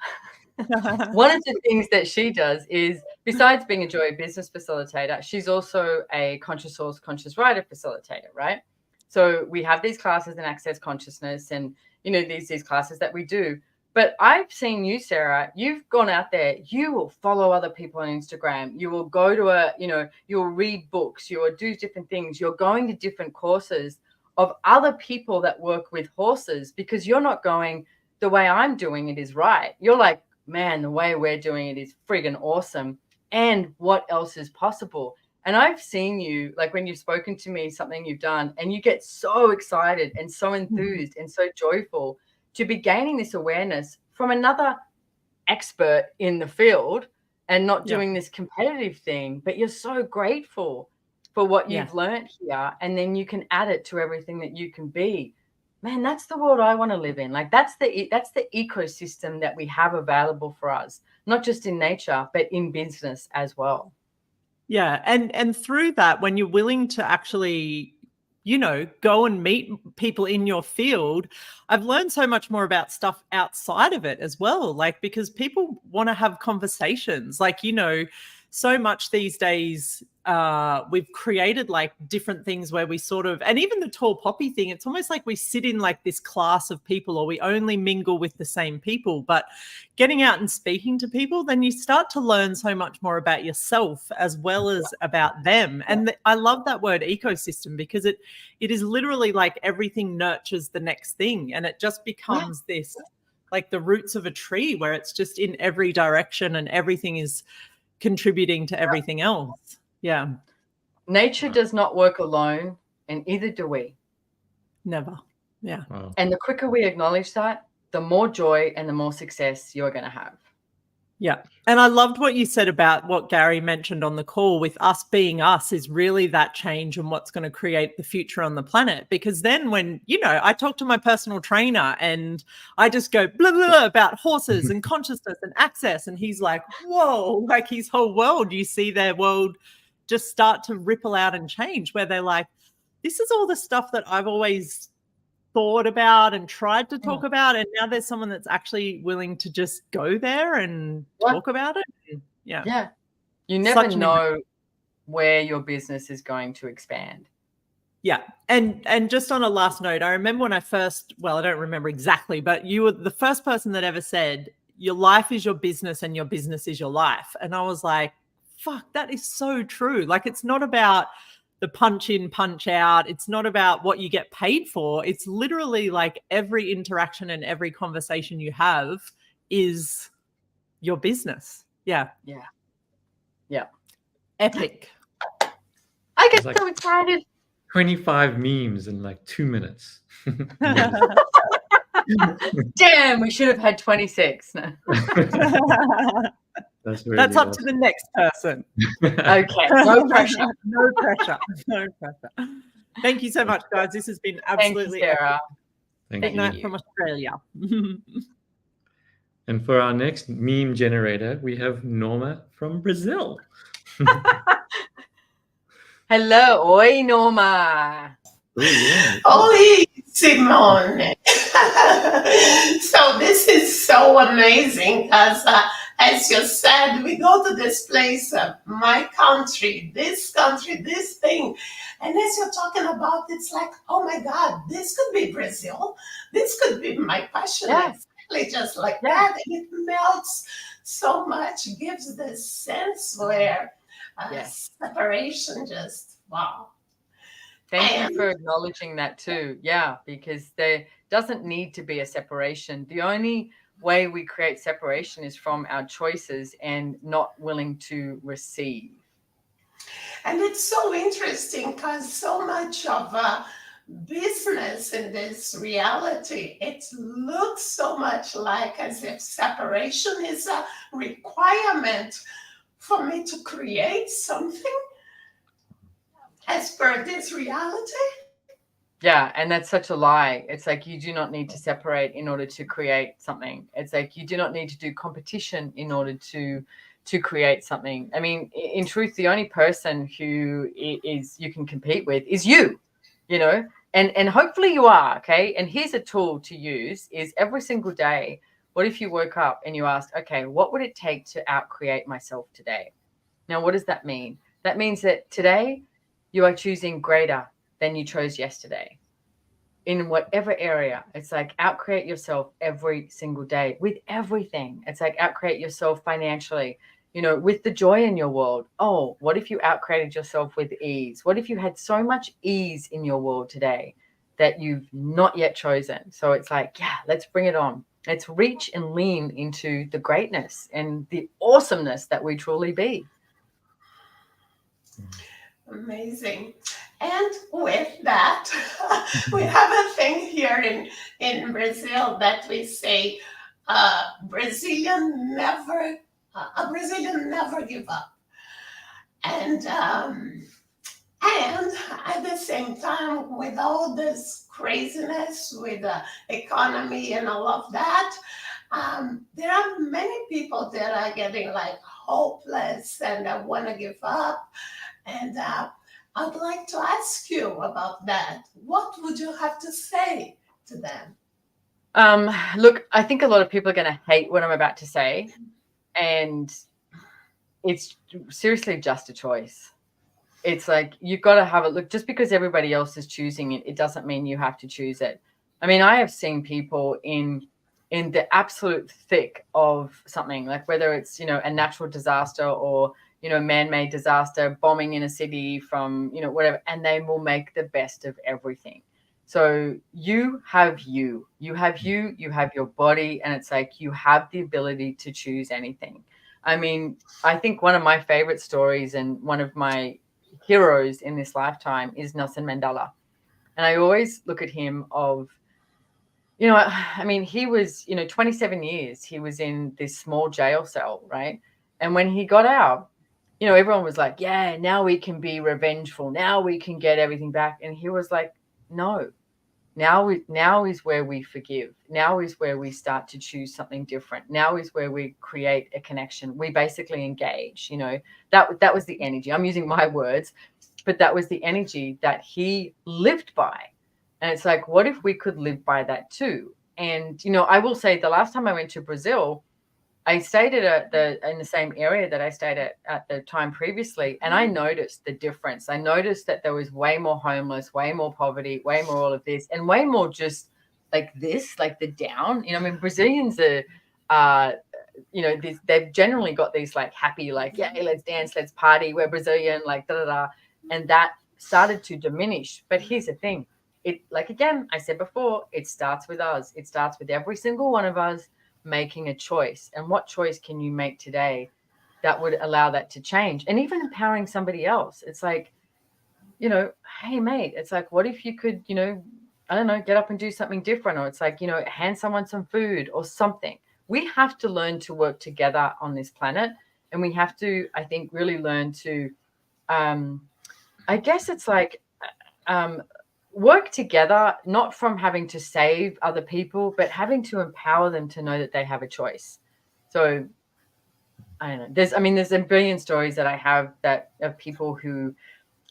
S2: one of the things that she does is, besides being a Joy Business facilitator, she's also a Conscious Source, Conscious Writer facilitator, right? So we have these classes in Access Consciousness, and, you know, these classes that we do. But I've seen you, Sarah, you've gone out there, you will follow other people on Instagram. You will go to you'll read books, you will do different things. You're going to different courses of other people that work with horses, because you're not going, the way I'm doing it is right. You're like, man, the way we're doing it is friggin' awesome. And what else is possible? And I've seen you, like when you've spoken to me, something you've done, and you get so excited and so enthused and so joyful to be gaining this awareness from another expert in the field, and not doing this competitive thing, but you're so grateful for what you've learned here. And then you can add it to everything that you can be. Man, that's the world I want to live in. Like, that's the ecosystem that we have available for us, not just in nature, but in business as well.
S6: Yeah. And through that, when you're willing to actually, you know, go and meet people in your field, I've learned so much more about stuff outside of it as well. Like, because people want to have conversations, like, you know, so much these days, we've created like different things where we sort of, and even the tall poppy thing, it's almost like we sit in like this class of people, or we only mingle with the same people. But getting out and speaking to people, then you start to learn so much more about yourself as well as about them. And I love that word ecosystem, because it is literally like everything nurtures the next thing, and it just becomes this, like the roots of a tree, where it's just in every direction and everything is contributing to everything else. Yeah.
S2: Nature does not work alone, and either do we.
S6: Never. Yeah.
S1: Wow.
S2: And the quicker we acknowledge that, the more joy and the more success you're going to have.
S6: Yeah. And I loved what you said about what Gary mentioned on the call with us being us is really that change and what's going to create the future on the planet. Because then when, you know, I talk to my personal trainer and I just go blah, blah, blah about horses and consciousness and access. And he's like, whoa, like his whole world, you see their world just start to ripple out and change, where they're like, this is all the stuff that I've always thought about and tried to talk about, and now there's someone that's actually willing to just go there and talk about it.
S2: You never know where your business is going to expand.
S6: Yeah. And just on a last note, I remember when I don't remember exactly, but you were the first person that ever said, your life is your business and your business is your life. And I was like, fuck, that is so true. Like, it's not about the punch in, punch out. It's not about what you get paid for. It's literally like every interaction and every conversation you have is your business. Yeah.
S2: Yeah. Yeah.
S6: Epic.
S2: I get
S1: It's
S2: so excited.
S1: 25 memes in like 2 minutes.
S2: Damn, we should have had 26. No.
S1: That's really
S6: That's up to
S1: awesome.
S6: the next person.
S2: Okay, no pressure.
S6: No pressure. No pressure. Thank you so much, guys. This has been
S2: Thank you,
S6: absolutely
S2: Sarah.
S1: Thank
S6: Big
S1: you.
S6: night from Australia.
S1: And for our next meme generator, we have Norma from Brazil.
S2: Hello, oi, Norma.
S1: Oh, yeah.
S7: Oi, Simone. So this is so amazing because, as you said, we go to this place, my country, this thing. And as you're talking about, it's like, oh my God, this could be Brazil. This could be my passion.
S2: Yeah.
S7: Exactly just like
S2: Yeah.
S7: that. And it melts so much, gives this sense where
S2: Yes.
S7: separation just, wow.
S2: Thank you for acknowledging that too. Yeah, because there doesn't need to be a separation. The only way we create separation is from our choices and not willing to receive.
S7: And it's so interesting because so much of business in this reality, it looks so much like as if separation is a requirement for me to create something as per this reality.
S2: Yeah, and that's such a lie. It's like you do not need to separate in order to create something. It's like you do not need to do competition in order to create something. I mean, in truth, the only person who is you can compete with is you, you know, and hopefully you are, okay? And here's a tool to use is every single day, what if you woke up and you asked, okay, what would it take to outcreate myself today? Now, what does that mean? That means that today you are choosing greater than you chose yesterday in whatever area. It's like outcreate yourself every single day with everything. It's like outcreate yourself financially, you know, with the joy in your world. Oh, what if you outcreated yourself with ease? What if you had so much ease in your world today that you've not yet chosen? So it's like, yeah, let's bring it on. Let's reach and lean into the greatness and the awesomeness that we truly be.
S7: Amazing. And with that, we have a thing here in Brazil that we say, a Brazilian never give up. And at the same time, with all this craziness with the economy and all of that, there are many people that are getting like hopeless and want to give up. And I'd like to ask you about that. What would you have to say to them?
S2: Look, I think a lot of people are going to hate what I'm about to say. And it's seriously just a choice. It's like you've got to have it. Look, just because everybody else is choosing it, it doesn't mean you have to choose it. I mean, I have seen people in the absolute thick of something, like whether it's, you know, a natural disaster or, you know, man-made disaster, bombing in a city from, you know, whatever, and they will make the best of everything. So you have you have your body, and it's like you have the ability to choose anything. I mean, I think one of my favorite stories and one of my heroes in this lifetime is Nelson Mandela. And I always look at him of, you know, I mean, he was, you know, 27 years, he was in this small jail cell, right? And when he got out, you know, everyone was like, yeah, now we can be revengeful. Now we can get everything back. And he was like, no, now is where we forgive. Now is where we start to choose something different. Now is where we create a connection. We basically engage, you know, that was the energy. I'm using my words, but that was the energy that he lived by. And it's like, what if we could live by that too? And, you know, I will say the last time I went to Brazil, I stayed in the same area that I stayed at the time previously, and I noticed the difference. I noticed that there was way more homeless, way more poverty, way more all of this, and way more just like this, like the down. You know, I mean, Brazilians are, you know, they've generally got these like happy, like, yeah, let's dance, let's party, we're Brazilian, like da da da, and that started to diminish. But here's the thing: it, like again, I said before, it starts with us. It starts with every single one of us making a choice. And what choice can you make today that would allow that to change? And even empowering somebody else. It's like, you know, hey mate, it's like, what if you could, you know, I don't know, get up and do something different? Or it's like, you know, hand someone some food or something. We have to learn to work together on this planet, and we have to, I think, really learn to I guess it's like work together, not from having to save other people, but having to empower them to know that they have a choice. So I don't know. There's a billion stories that I have that of people who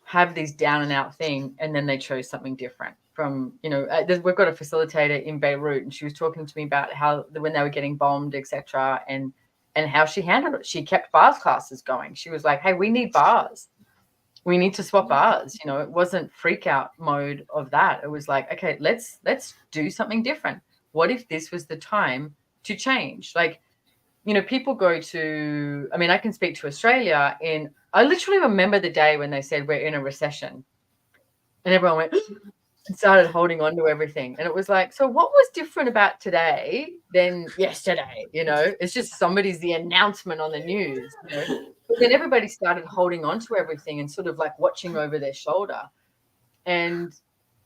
S2: have these down and out thing, and then they chose something different. From, you know, we've got a facilitator in Beirut, and she was talking to me about how when they were getting bombed, etc., and how she handled it. She kept bars classes going. She was like, hey, we need bars. We need to swap bars. You know, it wasn't freak out mode of that. It was like, okay, let's do something different. What if this was the time to change? Like, you know, people go to, I mean, I can speak to Australia, and I literally remember the day when they said we're in a recession, and everyone went and started holding on to everything. And it was like, so what was different about today than yesterday? You know, it's just the announcement on the news, you know. But then everybody started holding on to everything and sort of like watching over their shoulder. And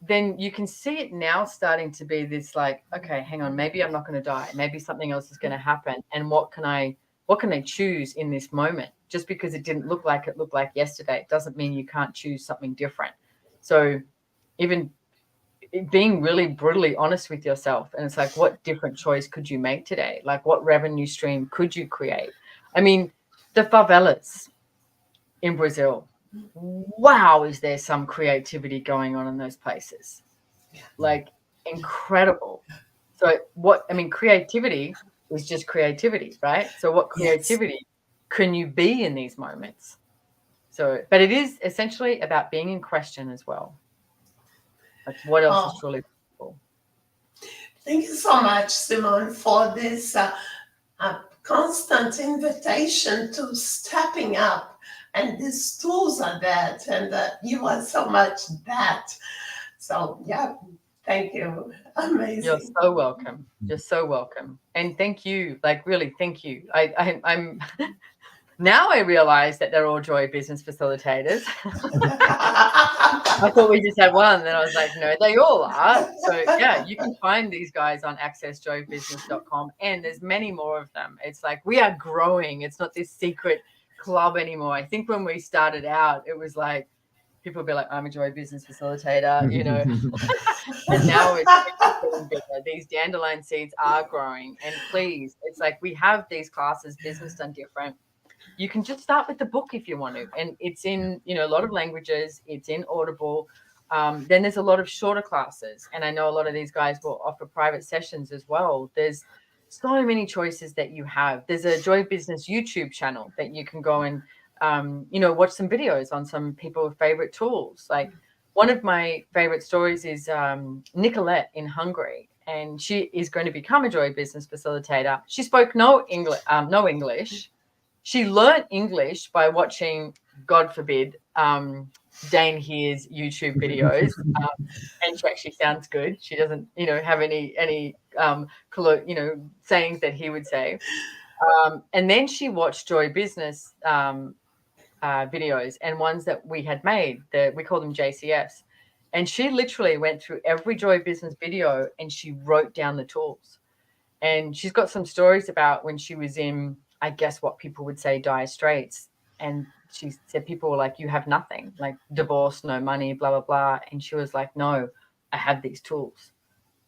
S2: then you can see it now starting to be this like, okay, hang on, maybe I'm not going to die. Maybe something else is going to happen. And what can I choose in this moment? Just because it didn't look like yesterday, it doesn't mean you can't choose something different. So even being really brutally honest with yourself, and it's like, what different choice could you make today? Like, what revenue stream could you create? I mean, the favelas in Brazil, wow, is there some creativity going on in those places? Like, incredible. So creativity is just creativity, right? So what creativity can you be in these moments? So, but it is essentially about being in question as well. Like, what else is truly possible?
S7: Thank you so much, Simone, for this constant invitation to stepping up. And these tools are that, and you are so much that. So, yeah, thank you. Amazing.
S2: You're so welcome. You're so welcome. And thank you. Like, really, thank you. I'm now I realize that they're all Joy Business Facilitators. I thought we just had one. Then I was like, no, they all are. So, yeah, you can find these guys on accessjoybusiness.com. And there's many more of them. It's like, we are growing. It's not this secret club anymore. I think when we started out, it was like, people would be like, I'm a Joy Business Facilitator, you know. And now it's getting bigger. These dandelion seeds are growing. And please, it's like, we have these classes, Business Done Different. You can just start with the book if you want to. And it's in, you know, a lot of languages. It's in Audible. Then there's a lot of shorter classes. And I know a lot of these guys will offer private sessions as well. There's so many choices that you have. There's a Joy Business YouTube channel that you can go and, you know, watch some videos on some people's favorite tools. Like, one of my favorite stories is Nicolette in Hungary. And she is going to become a Joy Business Facilitator. She spoke no English. She learned English by watching, God forbid, Dane Here's YouTube videos, and she actually sounds good. She doesn't, you know, have any sayings that he would say. And then she watched Joy Business videos and ones that we had made. We call them JCFs. And she literally went through every Joy Business video and she wrote down the tools. And she's got some stories about when she was in, I guess what people would say, dire straits. And she said people were like, you have nothing, like divorce, no money, blah, blah, blah. And she was like, no, I have these tools.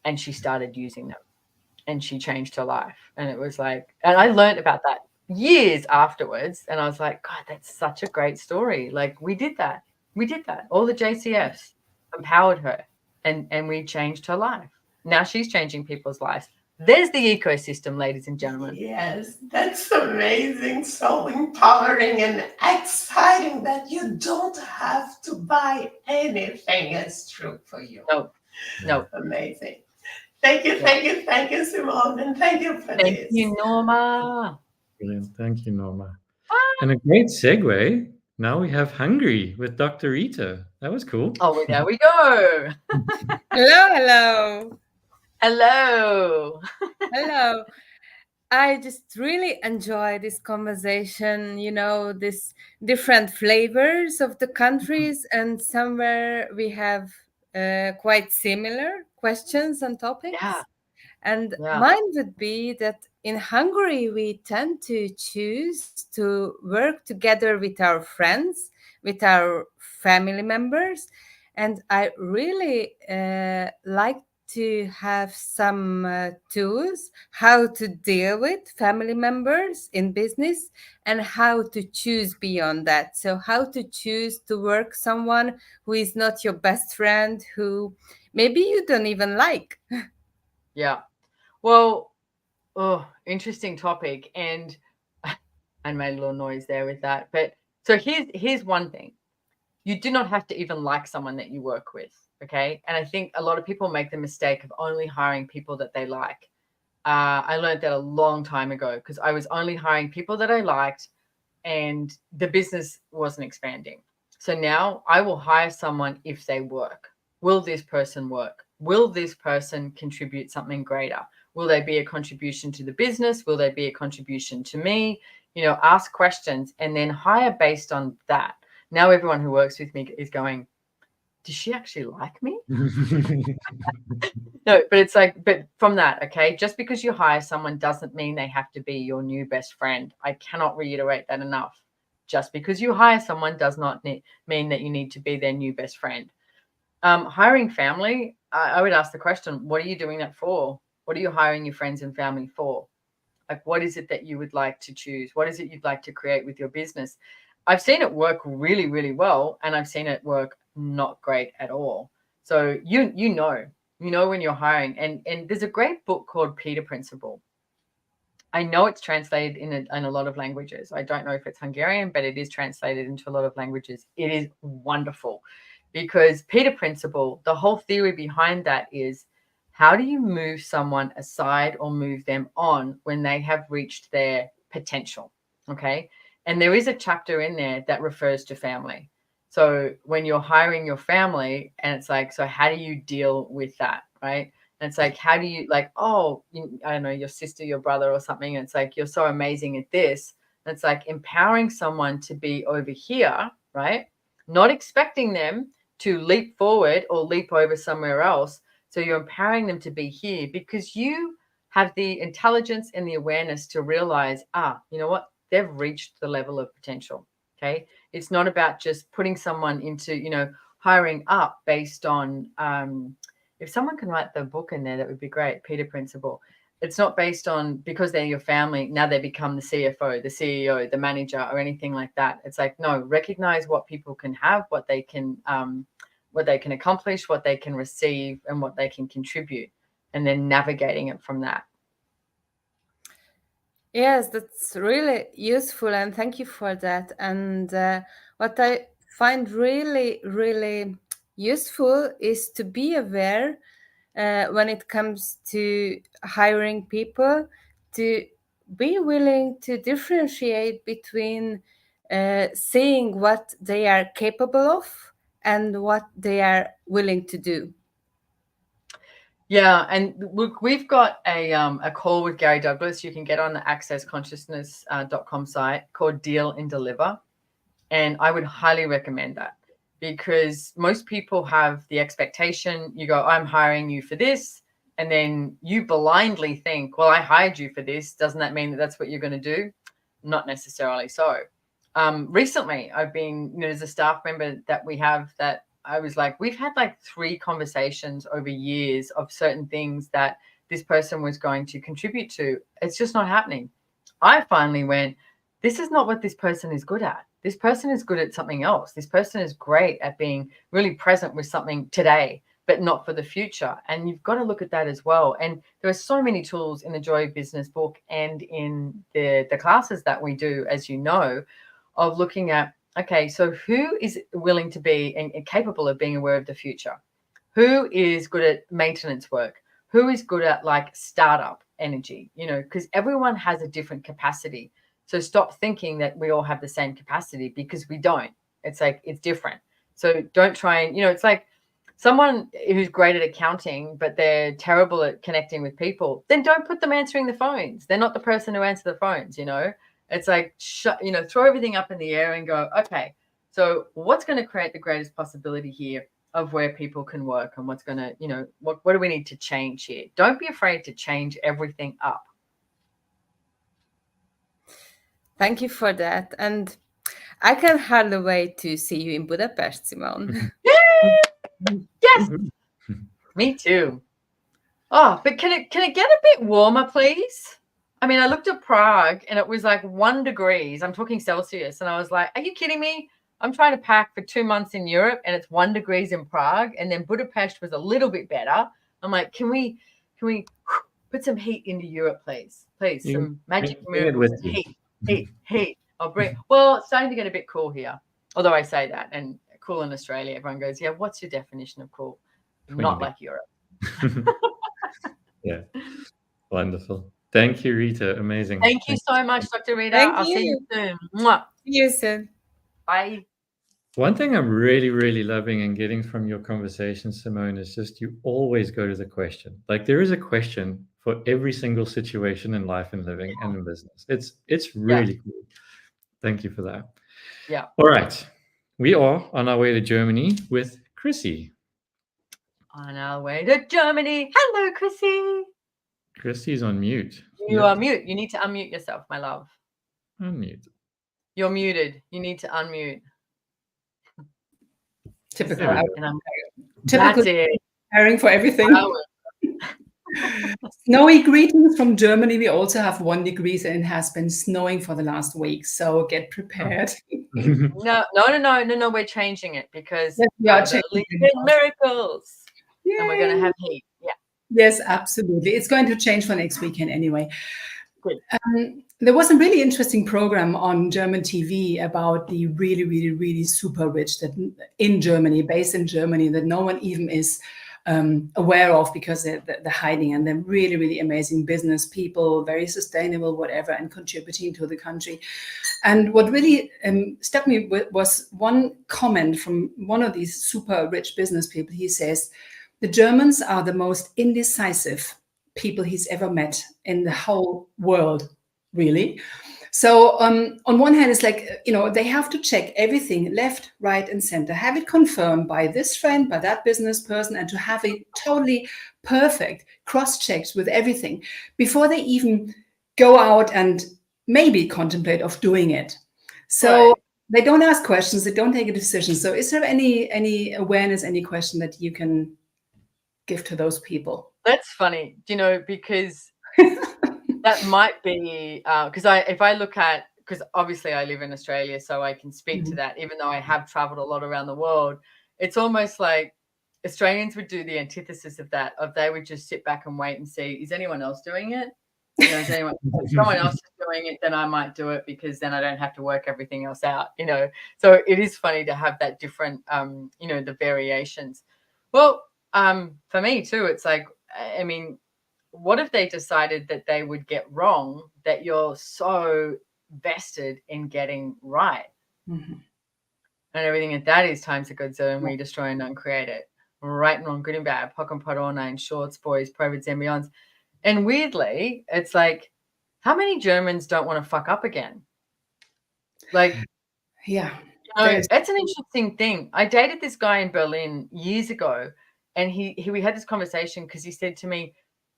S2: And she started using them and she changed her life. And it was like, and I learned about that years afterwards. And I was like, God, that's such a great story. Like, we did that. All the JCFs empowered her and we changed her life. Now she's changing people's lives. There's the ecosystem, ladies and gentlemen.
S7: Yes, that's amazing. So empowering and exciting that you don't have to buy anything. It's true for you.
S2: No.
S7: Amazing. Thank you, Simone, and thank you for
S2: Thank
S7: this.
S2: you, Norma.
S1: Brilliant. Thank you, Norma. And a great segue. Now we have Hungary with Dr. Rita. That was cool.
S2: Oh, well, there we go.
S8: Hello.
S2: Hello.
S8: Hello. I just really enjoy this conversation, this different flavors of the countries, and somewhere we have quite similar questions and topics.
S2: Yeah.
S8: And
S2: Yeah.
S8: mine would be that in Hungary, we tend to choose to work together with our friends, with our family members. And I really like to have some tools how to deal with family members in business and how to choose beyond that. So how to choose to work someone who is not your best friend, who maybe you don't even like.
S2: Yeah. Well, interesting topic. And I made a little noise there with that. But so here's one thing. You do not have to even like someone that you work with. Okay. And I think a lot of people make the mistake of only hiring people that they like. I learned that a long time ago because I was only hiring people that I liked and the business wasn't expanding. So now I will hire someone if they work. Will this person work? Will this person contribute something greater? Will they be a contribution to the business? Will they be a contribution to me? Ask questions and then hire based on that. Now everyone who works with me is going, does she actually like me? No, but it's like, but from that, okay, just because you hire someone doesn't mean they have to be your new best friend. I cannot reiterate that enough. Just because you hire someone does not mean that you need to be their new best friend. Hiring family, I would ask the question, what are you doing that for? What are you hiring your friends and family for? Like, what is it that you would like to choose? What is it you'd like to create with your business? I've seen it work really, really well, and I've seen it work not great at all. So you know when you're hiring, and there's a great book called Peter Principle. I know it's translated in a lot of languages. I don't know if it's Hungarian, but it is translated into a lot of languages. It is wonderful because Peter Principle, the whole theory behind that is, how do you move someone aside or move them on when they have reached their potential? Okay. And there is a chapter in there that refers to family. So when you're hiring your family and it's like, so how do you deal with that? Right. And it's like, how do you I don't know, your sister, your brother or something. And it's like, you're so amazing at this. And it's like empowering someone to be over here, right? Not expecting them to leap forward or leap over somewhere else. So you're empowering them to be here because you have the intelligence and the awareness to realize, you know what? They've reached the level of potential. Okay. It's not about just putting someone into, hiring up based on, if someone can write the book in there, that would be great. Peter Principle. It's not based on because they're your family. Now they become the CFO, the CEO, the manager, or anything like that. It's like, no, recognize what people can have, what they can accomplish, what they can receive, and what they can contribute, and then navigating it from that.
S8: Yes, that's really useful, and thank you for that. And what I find really, really useful is to be aware when it comes to hiring people, to be willing to differentiate between seeing what they are capable of and what they are willing to do.
S2: Yeah, and we've got a call with Gary Douglas. You can get on the accessconsciousness.com site called Deal and Deliver. And I would highly recommend that because most people have the expectation, you go, I'm hiring you for this. And then you blindly think, well, I hired you for this. Doesn't that mean that that's what you're going to do? Not necessarily so. Recently, I've been, there's a staff member that we have that I was like, we've had like 3 conversations over years of certain things that this person was going to contribute to. It's just not happening. I finally went, this is not what this person is good at. This person is good at something else. This person is great at being really present with something today. but not for the future. And you've got to look at that as well. And there are so many tools in the Joy of Business book and in the classes that we do, as you know, of looking at, okay, so who is willing to be and capable of being aware of the future? Who is good at maintenance work? Who is good at like startup energy? You know, because everyone has a different capacity. So stop thinking that we all have the same capacity, because we don't. It's like, it's different. So don't try and, you know, it's like someone who's great at accounting, but they're terrible at connecting with people, then don't put them answering the phones. They're not the person who answers the phones, you know. It's like, throw everything up in the air and go, okay, so what's going to create the greatest possibility here of where people can work, and what's going to, you know, what do we need to change here? Don't be afraid to change everything up.
S8: Thank you for that. And I can hardly wait to see you in Budapest, Simone.
S2: Yes, me too. Oh, but can it get a bit warmer, please? I mean, I looked at Prague and it was like 1 degree. I'm talking Celsius. And I was like, are you kidding me? I'm trying to pack for 2 months in Europe and it's 1 degree in Prague. And then Budapest was a little bit better. I'm like, can we put some heat into Europe, please? Please, some magic miracles. Heat. I'll bring. Well, it's starting to get a bit cool here. Although I say that, and cool in Australia, everyone goes, yeah, what's your definition of cool? Not like Europe.
S1: Yeah. Wonderful. Thank you, Rita. Amazing.
S2: Thank you so much, Dr. Rita. I'll see you soon.
S8: See you soon.
S2: Bye.
S1: One thing I'm really, really loving and getting from your conversation, Simone, is just you always go to the question. Like, there is a question for every single situation in life and living and in business. It's really cool. Thank you for that.
S2: Yeah.
S1: All right. We are on our way to Germany with Chrissy.
S2: On our way to Germany. Hello, Chrissy.
S1: Chrissy's on mute.
S2: You are mute. You need to unmute yourself, my love.
S1: Unmute.
S2: You're muted. You need to unmute.
S9: Typical.
S2: And I'm
S9: Typical.
S2: That's it.
S9: Preparing for everything. Snowy greetings from Germany. We also have 1 degree and it has been snowing for the last week. So get prepared.
S2: No. We're changing it because
S9: we are changing
S2: miracles.
S9: Yay.
S2: And we're going to have heat. Yeah.
S9: Yes, absolutely. It's going to change for next weekend anyway.
S2: Good.
S9: There was a really interesting program on German TV about the really, really, really super rich that in Germany, based in Germany, that no one even is aware of because they're hiding, and they're really, really amazing business people, very sustainable, whatever, and contributing to the country. And what really struck me was one comment from one of these super rich business people. He says, the Germans are the most indecisive people he's ever met in the whole world, really. So on one hand, it's like, they have to check everything left, right, and center, have it confirmed by this friend, by that business person, and to have it totally perfect, cross-checked with everything before they even go out and maybe contemplate of doing it. So they don't ask questions, they don't take a decision. So is there any awareness, any question that you can give to those people?
S2: That's funny, because that might be because because obviously I live in Australia, so I can speak to that, even though I have traveled a lot around the world. It's almost like Australians would do the antithesis of that, they would just sit back and wait and see, is anyone else doing it? If someone else is doing it, then I might do it, because then I don't have to work everything else out, So it is funny to have that different, the variations. Well, for me too, it's like, I mean, what if they decided that they would get wrong that you're so vested in getting right?
S9: Mm-hmm.
S2: And everything at that is times a good zone, we destroy and uncreate it. Right and wrong, good and bad, pock and pot all nine, shorts, boys, provids and beyonds. And weirdly, it's like, how many Germans don't want to fuck up again? Like,
S9: yeah,
S2: that's an interesting thing. I dated this guy in Berlin years ago, and we had this conversation because he said to me,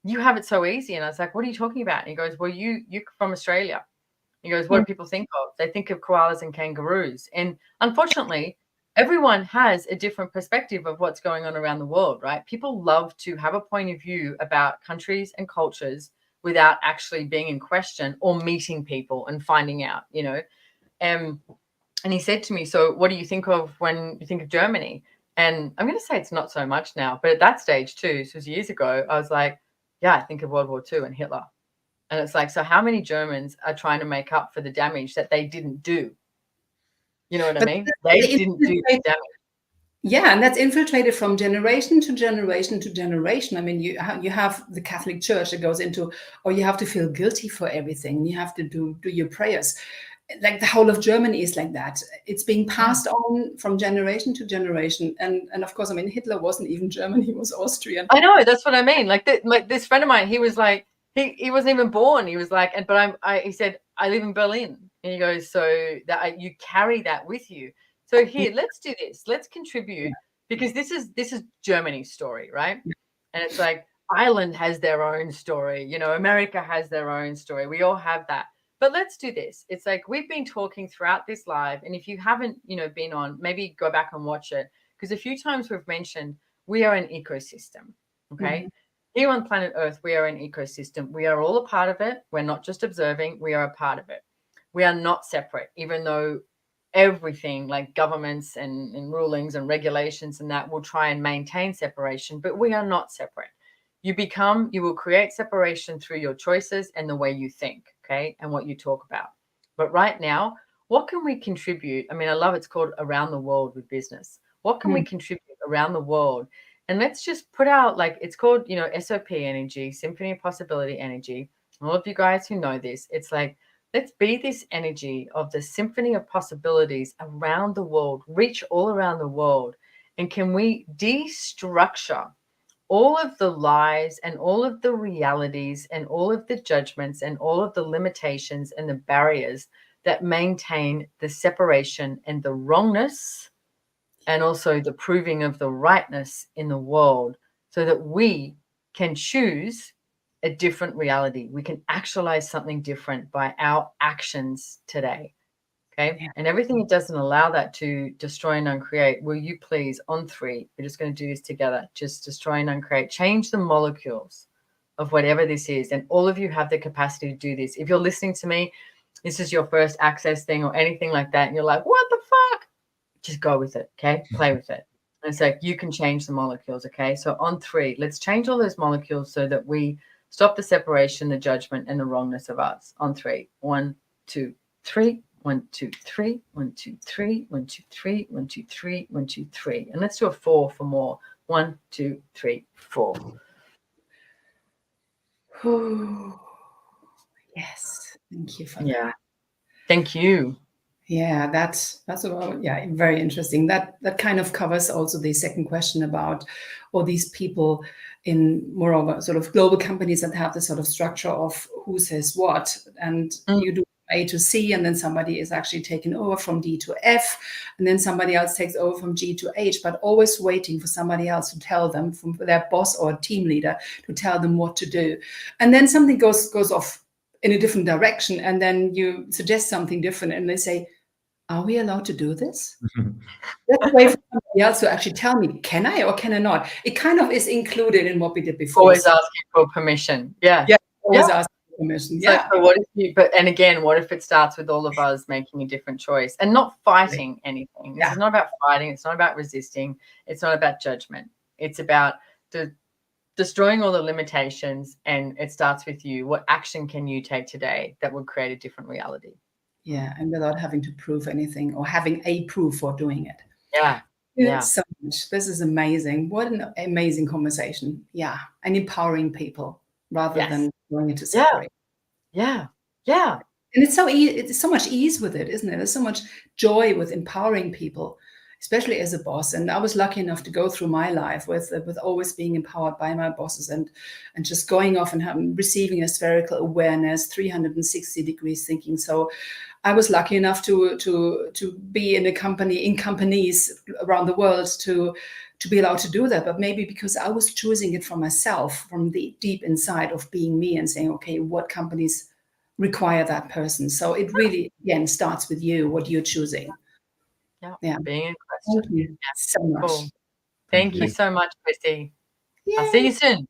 S2: you have it so easy. And I was like, what are you talking about? And he goes, well, you're from Australia. He goes, what do people think of? They think of koalas and kangaroos. And unfortunately, everyone has a different perspective of what's going on around the world, right? People love to have a point of view about countries and cultures without actually being in question or meeting people and finding out, And he said to me, so what do you think of when you think of Germany? And I'm going to say it's not so much now, but at that stage too, this was years ago, I was like, yeah, I think of World War II and Hitler. And it's like, so how many Germans are trying to make up for the damage that they didn't do? You know what I mean? They didn't do the damage.
S9: Yeah, and that's infiltrated from generation to generation to generation. I mean, you have the Catholic Church that goes into, or you have to feel guilty for everything. You have to do your prayers. Like the whole of Germany is like that. It's being passed on from generation to generation. And of course, I mean, Hitler wasn't even German. He was Austrian.
S2: I know. That's what I mean. Like this friend of mine, he was like, he wasn't even born. He was like, he said, I live in Berlin. And he goes, so that you carry that with you. So here, let's do this. Let's contribute, because this is Germany's story, right? And it's like Ireland has their own story. You know, America has their own story. We all have that. But let's do this. It's like we've been talking throughout this live. And if you haven't, been on, maybe go back and watch it. Because a few times we've mentioned we are an ecosystem. Okay. Here on planet Earth, we are an ecosystem. We are all a part of it. We're not just observing. We are a part of it. We are not separate, even though everything like governments and rulings and regulations and that will try and maintain separation, but we are not separate. You will create separation through your choices and the way you think, okay, and what you talk about. But right now, what can we contribute? I mean, I love it's called Around the World with Business. What can we contribute around the world? And let's just put out, like, it's called, SOP energy, Symphony of Possibility energy. All of you guys who know this, it's like, let's be this energy of the symphony of possibilities around the world, reach all around the world. And can we destructure all of the lies and all of the realities and all of the judgments and all of the limitations and the barriers that maintain the separation and the wrongness and also the proving of the rightness in the world, so that we can choose a different reality. We can actualize something different by our actions today. Okay. Yeah. And everything that doesn't allow that to destroy and uncreate, will you please, on 3, we're just going to do this together, just destroy and uncreate, change the molecules of whatever this is. And all of you have the capacity to do this. If you're listening to me, this is your first access thing or anything like that, and you're like, what the fuck? Just go with it. Okay. Play with it. And it's like, you can change the molecules. Okay. So on 3, let's change all those molecules so that we stop the separation, the judgment, and the wrongness of us. On 3. 1, 2, 3. 1, 2, 3. 1, 2, 3. 1, 2, 3. 1, 2, 3. 1, 2, 3. And let's do a 4 for more. 1, 2, 3, 4.
S9: Yes. Thank you for that.
S2: Yeah. Thank you.
S9: Yeah, that's very interesting. That kind of covers also the second question about all these people in more of a sort of global companies that have the sort of structure of who says what, and you do A to C, and then somebody is actually taken over from D to F, and then somebody else takes over from G to H, but always waiting for somebody else to tell them, from their boss or team leader, to tell them what to do. And then something goes off in a different direction, and then you suggest something different, and they say, are we allowed to do this? Let's wait for somebody else to actually tell me, can I or can I not? It kind of is included in what we did before.
S2: Always asking for permission. Yeah.
S9: Always asking for permission. Yeah.
S2: So what if it starts with all of us making a different choice and not fighting anything? This is not about fighting. It's not about resisting. It's not about judgment. It's about destroying all the limitations, and it starts with you. What action can you take today that would create a different reality?
S9: Yeah, and without having to prove anything or having a proof for doing it.
S2: Yeah.
S9: So much. This is amazing. What an amazing conversation. Yeah. And empowering people rather than going into separate.
S2: Yeah.
S9: And it's so much ease with it, isn't it? There's so much joy with empowering people, especially as a boss. And I was lucky enough to go through my life with always being empowered by my bosses and just going off and receiving a spherical awareness, 360 degrees thinking. So I was lucky enough to be in companies around the world to be allowed to do that. But maybe because I was choosing it for myself from the deep inside of being me and saying, okay, what companies require that person? So it really, again, starts with you, what you're choosing.
S2: Yeah. Being a question.
S9: Thank you so much.
S2: Cool. Thank you so much, Christy. I'll see you soon.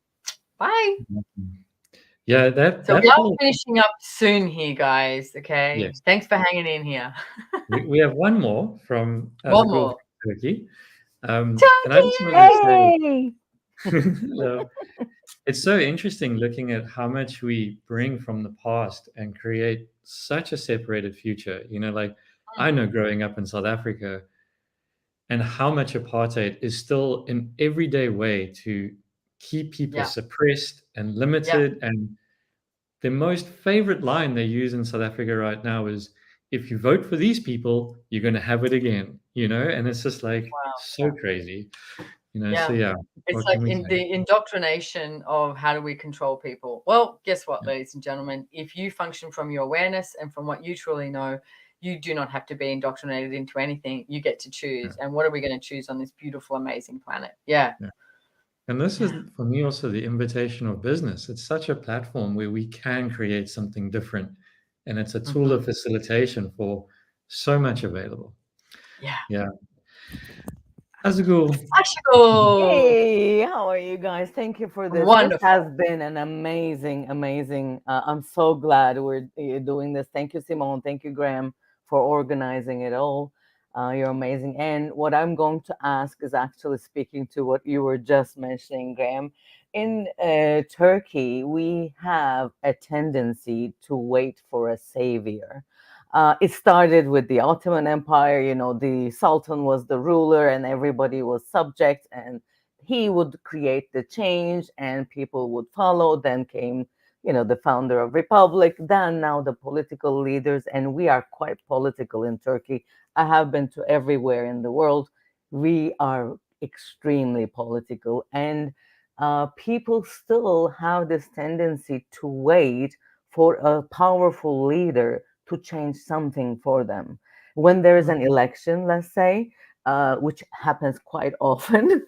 S2: Bye.
S1: Yeah,
S2: so we are finishing up soon here, guys. Okay.
S1: Yes.
S2: Thanks for hanging in here.
S1: we have one more from Turkey. And I just wanted to say,
S10: Hey!
S1: hello. It's so interesting looking at how much we bring from the past and create such a separated future. You know, like I know growing up in South Africa and how much apartheid is still an everyday way to keep people
S2: Yeah.
S1: suppressed and limited. And the most favorite line they use in South Africa right now is, if you vote for these people, you're going to have it again, you know? And it's just like so crazy, you know? So
S2: Yeah. It's
S1: what
S2: like
S1: can we
S2: in
S1: say?
S2: the indoctrination of how do we control people. Well, guess what, ladies and gentlemen? If you function from your awareness and from what you truly know, you do not have to be indoctrinated into anything. You get to choose. And what are we going to choose on this beautiful, amazing planet? Yeah.
S1: And this is, for me, also the invitation of business. It's such a platform where we can create something different. And it's a tool of facilitation for so much available.
S2: Yeah.
S1: Yeah. Azagul.
S10: Hey, how are you guys? Thank you for this.
S2: Wonderful.
S10: This has been an amazing. I'm so glad we're doing this. Thank you, Simone. Thank you, Graham, for organizing it all. You're amazing. And what I'm going to ask is actually speaking to what you were just mentioning, Graham. In Turkey, we have a tendency to wait for a savior. It started with the Ottoman Empire. You know, the Sultan was the ruler and everybody was subject, and he would create the change and people would follow. Then came, you know, the founder of Republic, then now the political leaders, and we are quite political in Turkey. I have been to everywhere in the world. We are extremely political, and people still have this tendency to wait for a powerful leader to change something for them. When there is an election, let's say, which happens quite often,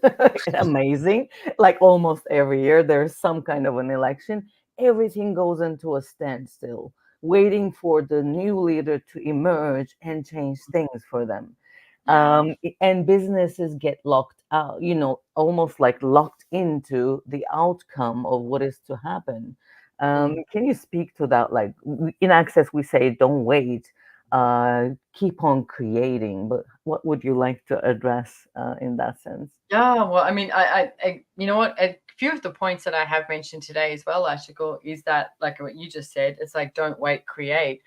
S10: amazing, like almost every year, there's some kind of an election, everything goes into a standstill, waiting for the new leader to emerge and change things for them. And businesses get locked out, you know, almost like locked into the outcome of what is to happen. Can you speak to that? Like in Access, we say, don't wait, keep on creating. But what would you like to address in that sense?
S2: Yeah, well, I mean, I you know what? A few of the points that I have mentioned today as well, Ashikul, is that like what you just said. It's like don't wait, create,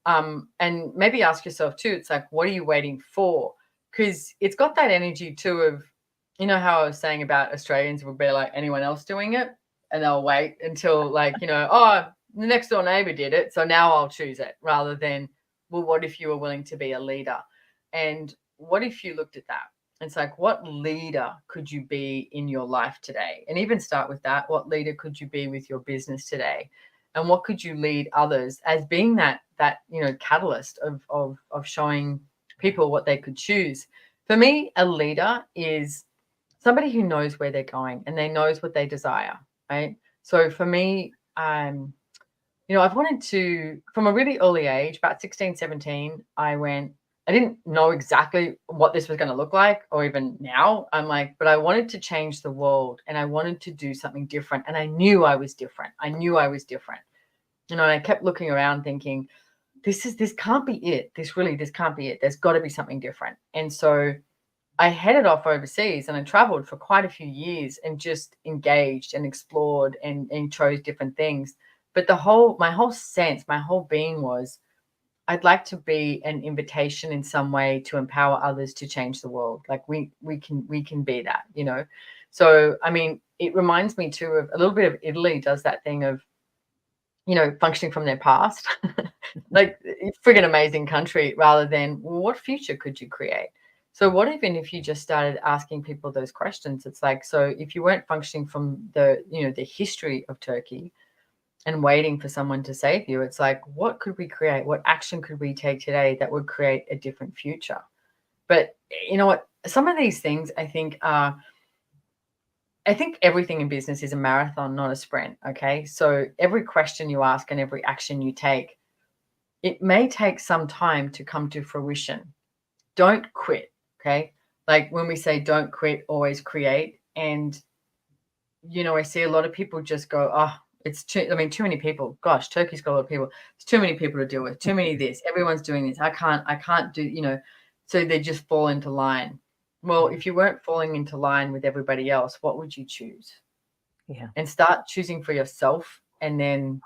S2: and maybe ask yourself too. It's like, what are you waiting for? Because it's got that energy too of, you know, how I was saying about Australians would be like anyone else doing it, and they'll wait until like, you know, oh, the next door neighbor did it, so now I'll choose it, rather than, well, what if you were willing to be a leader? And what if you looked at that? It's like, what leader could you be in your life today? And even start with that. What leader could you be with your business today? And what could you lead others as being that you know, catalyst of showing people what they could choose? For me, a leader is somebody who knows where they're going and they knows what they desire, right? So for me, you know, I've wanted to, from a really early age, about 16, 17, I didn't know exactly what this was going to look like, or even now. I'm like, but I wanted to change the world and I wanted to do something different. And I knew I was different. I knew I was different. You know, and I kept looking around thinking, this can't be it. This can't be it. There's got to be something different. And so I headed off overseas and I traveled for quite a few years and just engaged and explored and chose different things. But my whole sense, my whole being was, I'd like to be an invitation in some way to empower others to change the world. Like we can be that, you know? So, I mean, it reminds me too of a little bit of Italy does that thing of, you know, functioning from their past, like friggin' amazing country, rather than, well, what future could you create? So what even if you just started asking people those questions? It's like, so if you weren't functioning from the, you know, the history of Turkey and waiting for someone to save you, it's like, what could we create? What action could we take today that would create a different future? But you know what? Some of these things I think everything in business is a marathon, not a sprint. Okay. So every question you ask and every action you take, it may take some time to come to fruition. Don't quit. Okay. Like when we say don't quit, always create. And, you know, I see a lot of people just go, oh, it's too many people. Gosh, Turkey's got a lot of people. It's too many people to deal with. Too many of this. Everyone's doing this. I can't do, you know, so they just fall into line. well, if you weren't falling into line with everybody else, what would you choose?
S10: Yeah.
S2: And start choosing for yourself, and then,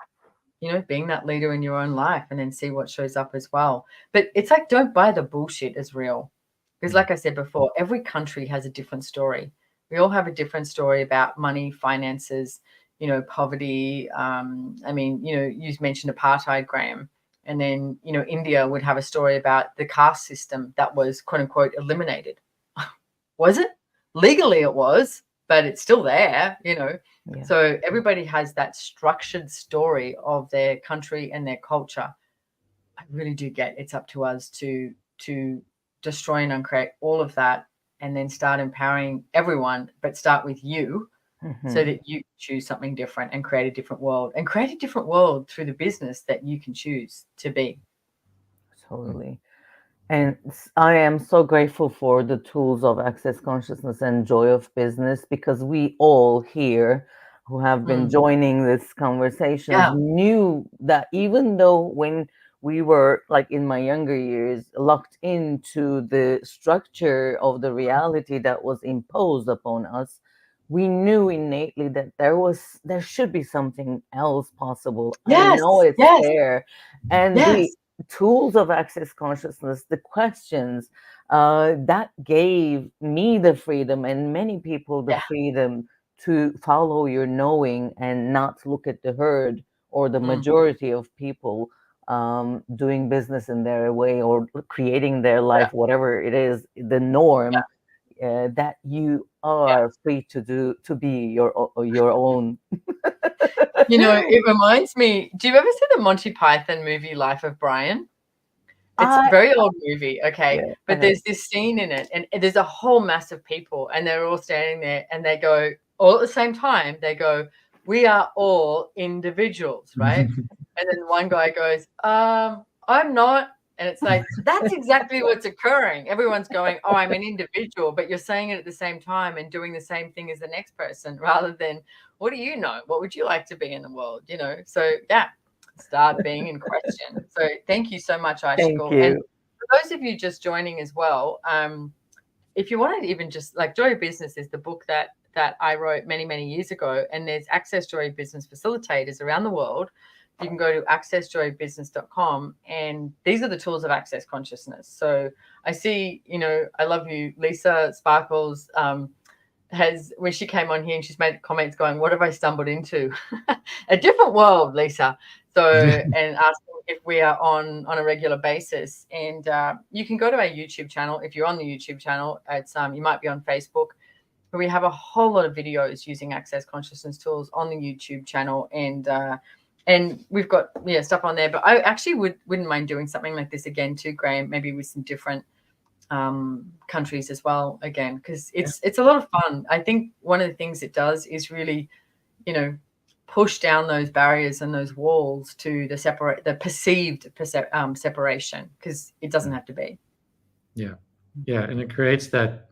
S2: you know, being that leader in your own life, and then see what shows up as well. But it's like, don't buy the bullshit as real. Because like I said before, every country has a different story. We all have a different story about money, finances, you know, poverty. I mean, you know, you mentioned apartheid, Graham. And then, you know, India would have a story about the caste system that was, quote unquote, eliminated. Was it? Legally it was, but it's still there, you know.
S10: Yeah.
S2: So everybody has that structured story of their country and their culture. I really do get it's up to us to destroy and uncreate all of that, and then start empowering everyone, but start with you, so that you choose something different and create a different world, and create a different world through the business that you can choose to be.
S10: Totally. And I am so grateful for the tools of Access Consciousness and Joy of Business, because we all here who have been joining this conversation knew that even though when we were, like in my younger years, locked into the structure of the reality that was imposed upon us, we knew innately that there should be something else possible. I know it's there. And the tools of Access Consciousness, the questions, that gave me the freedom, and many people the freedom, to follow your knowing and not look at the herd or the majority of people doing business in their way or creating their life, whatever it is, the norm. That you are free to be your own.
S2: You know, it reminds me, do you ever see the Monty Python movie Life of Brian? It's a very old movie, okay? But there's this scene in it, and there's a whole mass of people, and they're all standing there, and they go, all at the same time, they go, "We are all individuals," right? And then one guy goes, "I'm not." And it's like, that's exactly what's occurring. Everyone's going, "Oh, I'm an individual," but you're saying it at the same time and doing the same thing as the next person, rather than, what do you know? What would you like to be in the world? You know, so yeah, start being in question. So thank you so much, Aishikul.
S10: Thank you.
S2: And for those of you just joining as well, if you want to even just, like, Joy of Business is the book that I wrote many, many years ago, and there's Access Joy of Business facilitators around the world. You can go to accessjoyofbusiness.com, and these are the tools of Access Consciousness. So I see, you know, I love you, Lisa Sparkles, when she came on here, and she's made comments going, "What have I stumbled into?" A different world, Lisa. So, and asking if we are on a regular basis. And you can go to our YouTube channel. If you're on the YouTube channel, it's you might be on Facebook. But we have a whole lot of videos using Access Consciousness tools on the YouTube channel, and we've got stuff on there. But I actually wouldn't mind doing something like this again too, Graham, maybe with some different countries as well again, because it's a lot of fun. I think one of the things it does is really, you know, push down those barriers and those walls to the perceived separation, because it doesn't have to be.
S1: Yeah, and it creates that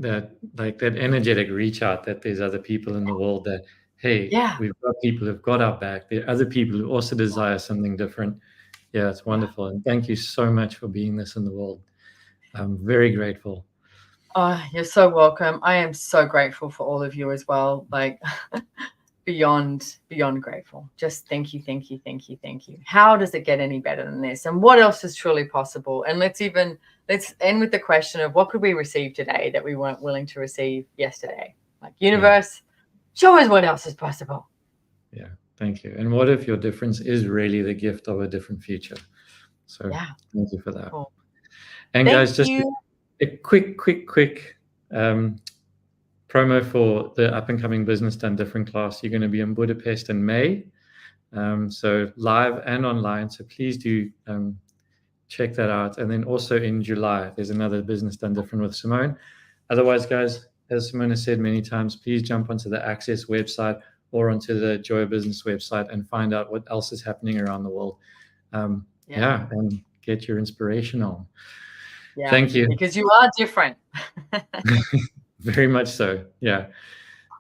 S1: energetic reach out, that there's other people in the world that, hey, we've got people who've got our back. There are other people who also desire something different. Yeah, it's wonderful. And thank you so much for being this in the world. I'm very grateful.
S2: Oh, you're so welcome. I am so grateful for all of you as well. Like, beyond grateful. Just thank you. How does it get any better than this? And what else is truly possible? And let's end with the question of, what could we receive today that we weren't willing to receive yesterday? Like, universe, show us what else is possible.
S1: Yeah, thank you. And what if your difference is really the gift of a different future? So thank you for that.
S2: Cool.
S1: And guys, just a quick promo for the up and coming Business Done Different class. You're going to be in Budapest in May, so live and online. So please do check that out. And then also in July, there's another Business Done Different with Simone. Otherwise, guys, as Simone has said many times, please jump onto the Access website or onto the Joy of Business website and find out what else is happening around the world. And get your inspiration on.
S2: Yeah,
S1: thank you.
S2: Because you are different.
S1: Very much so. Yeah.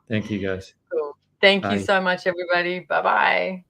S1: Thank you, guys.
S2: Cool. Thank you so much, everybody. Bye-bye.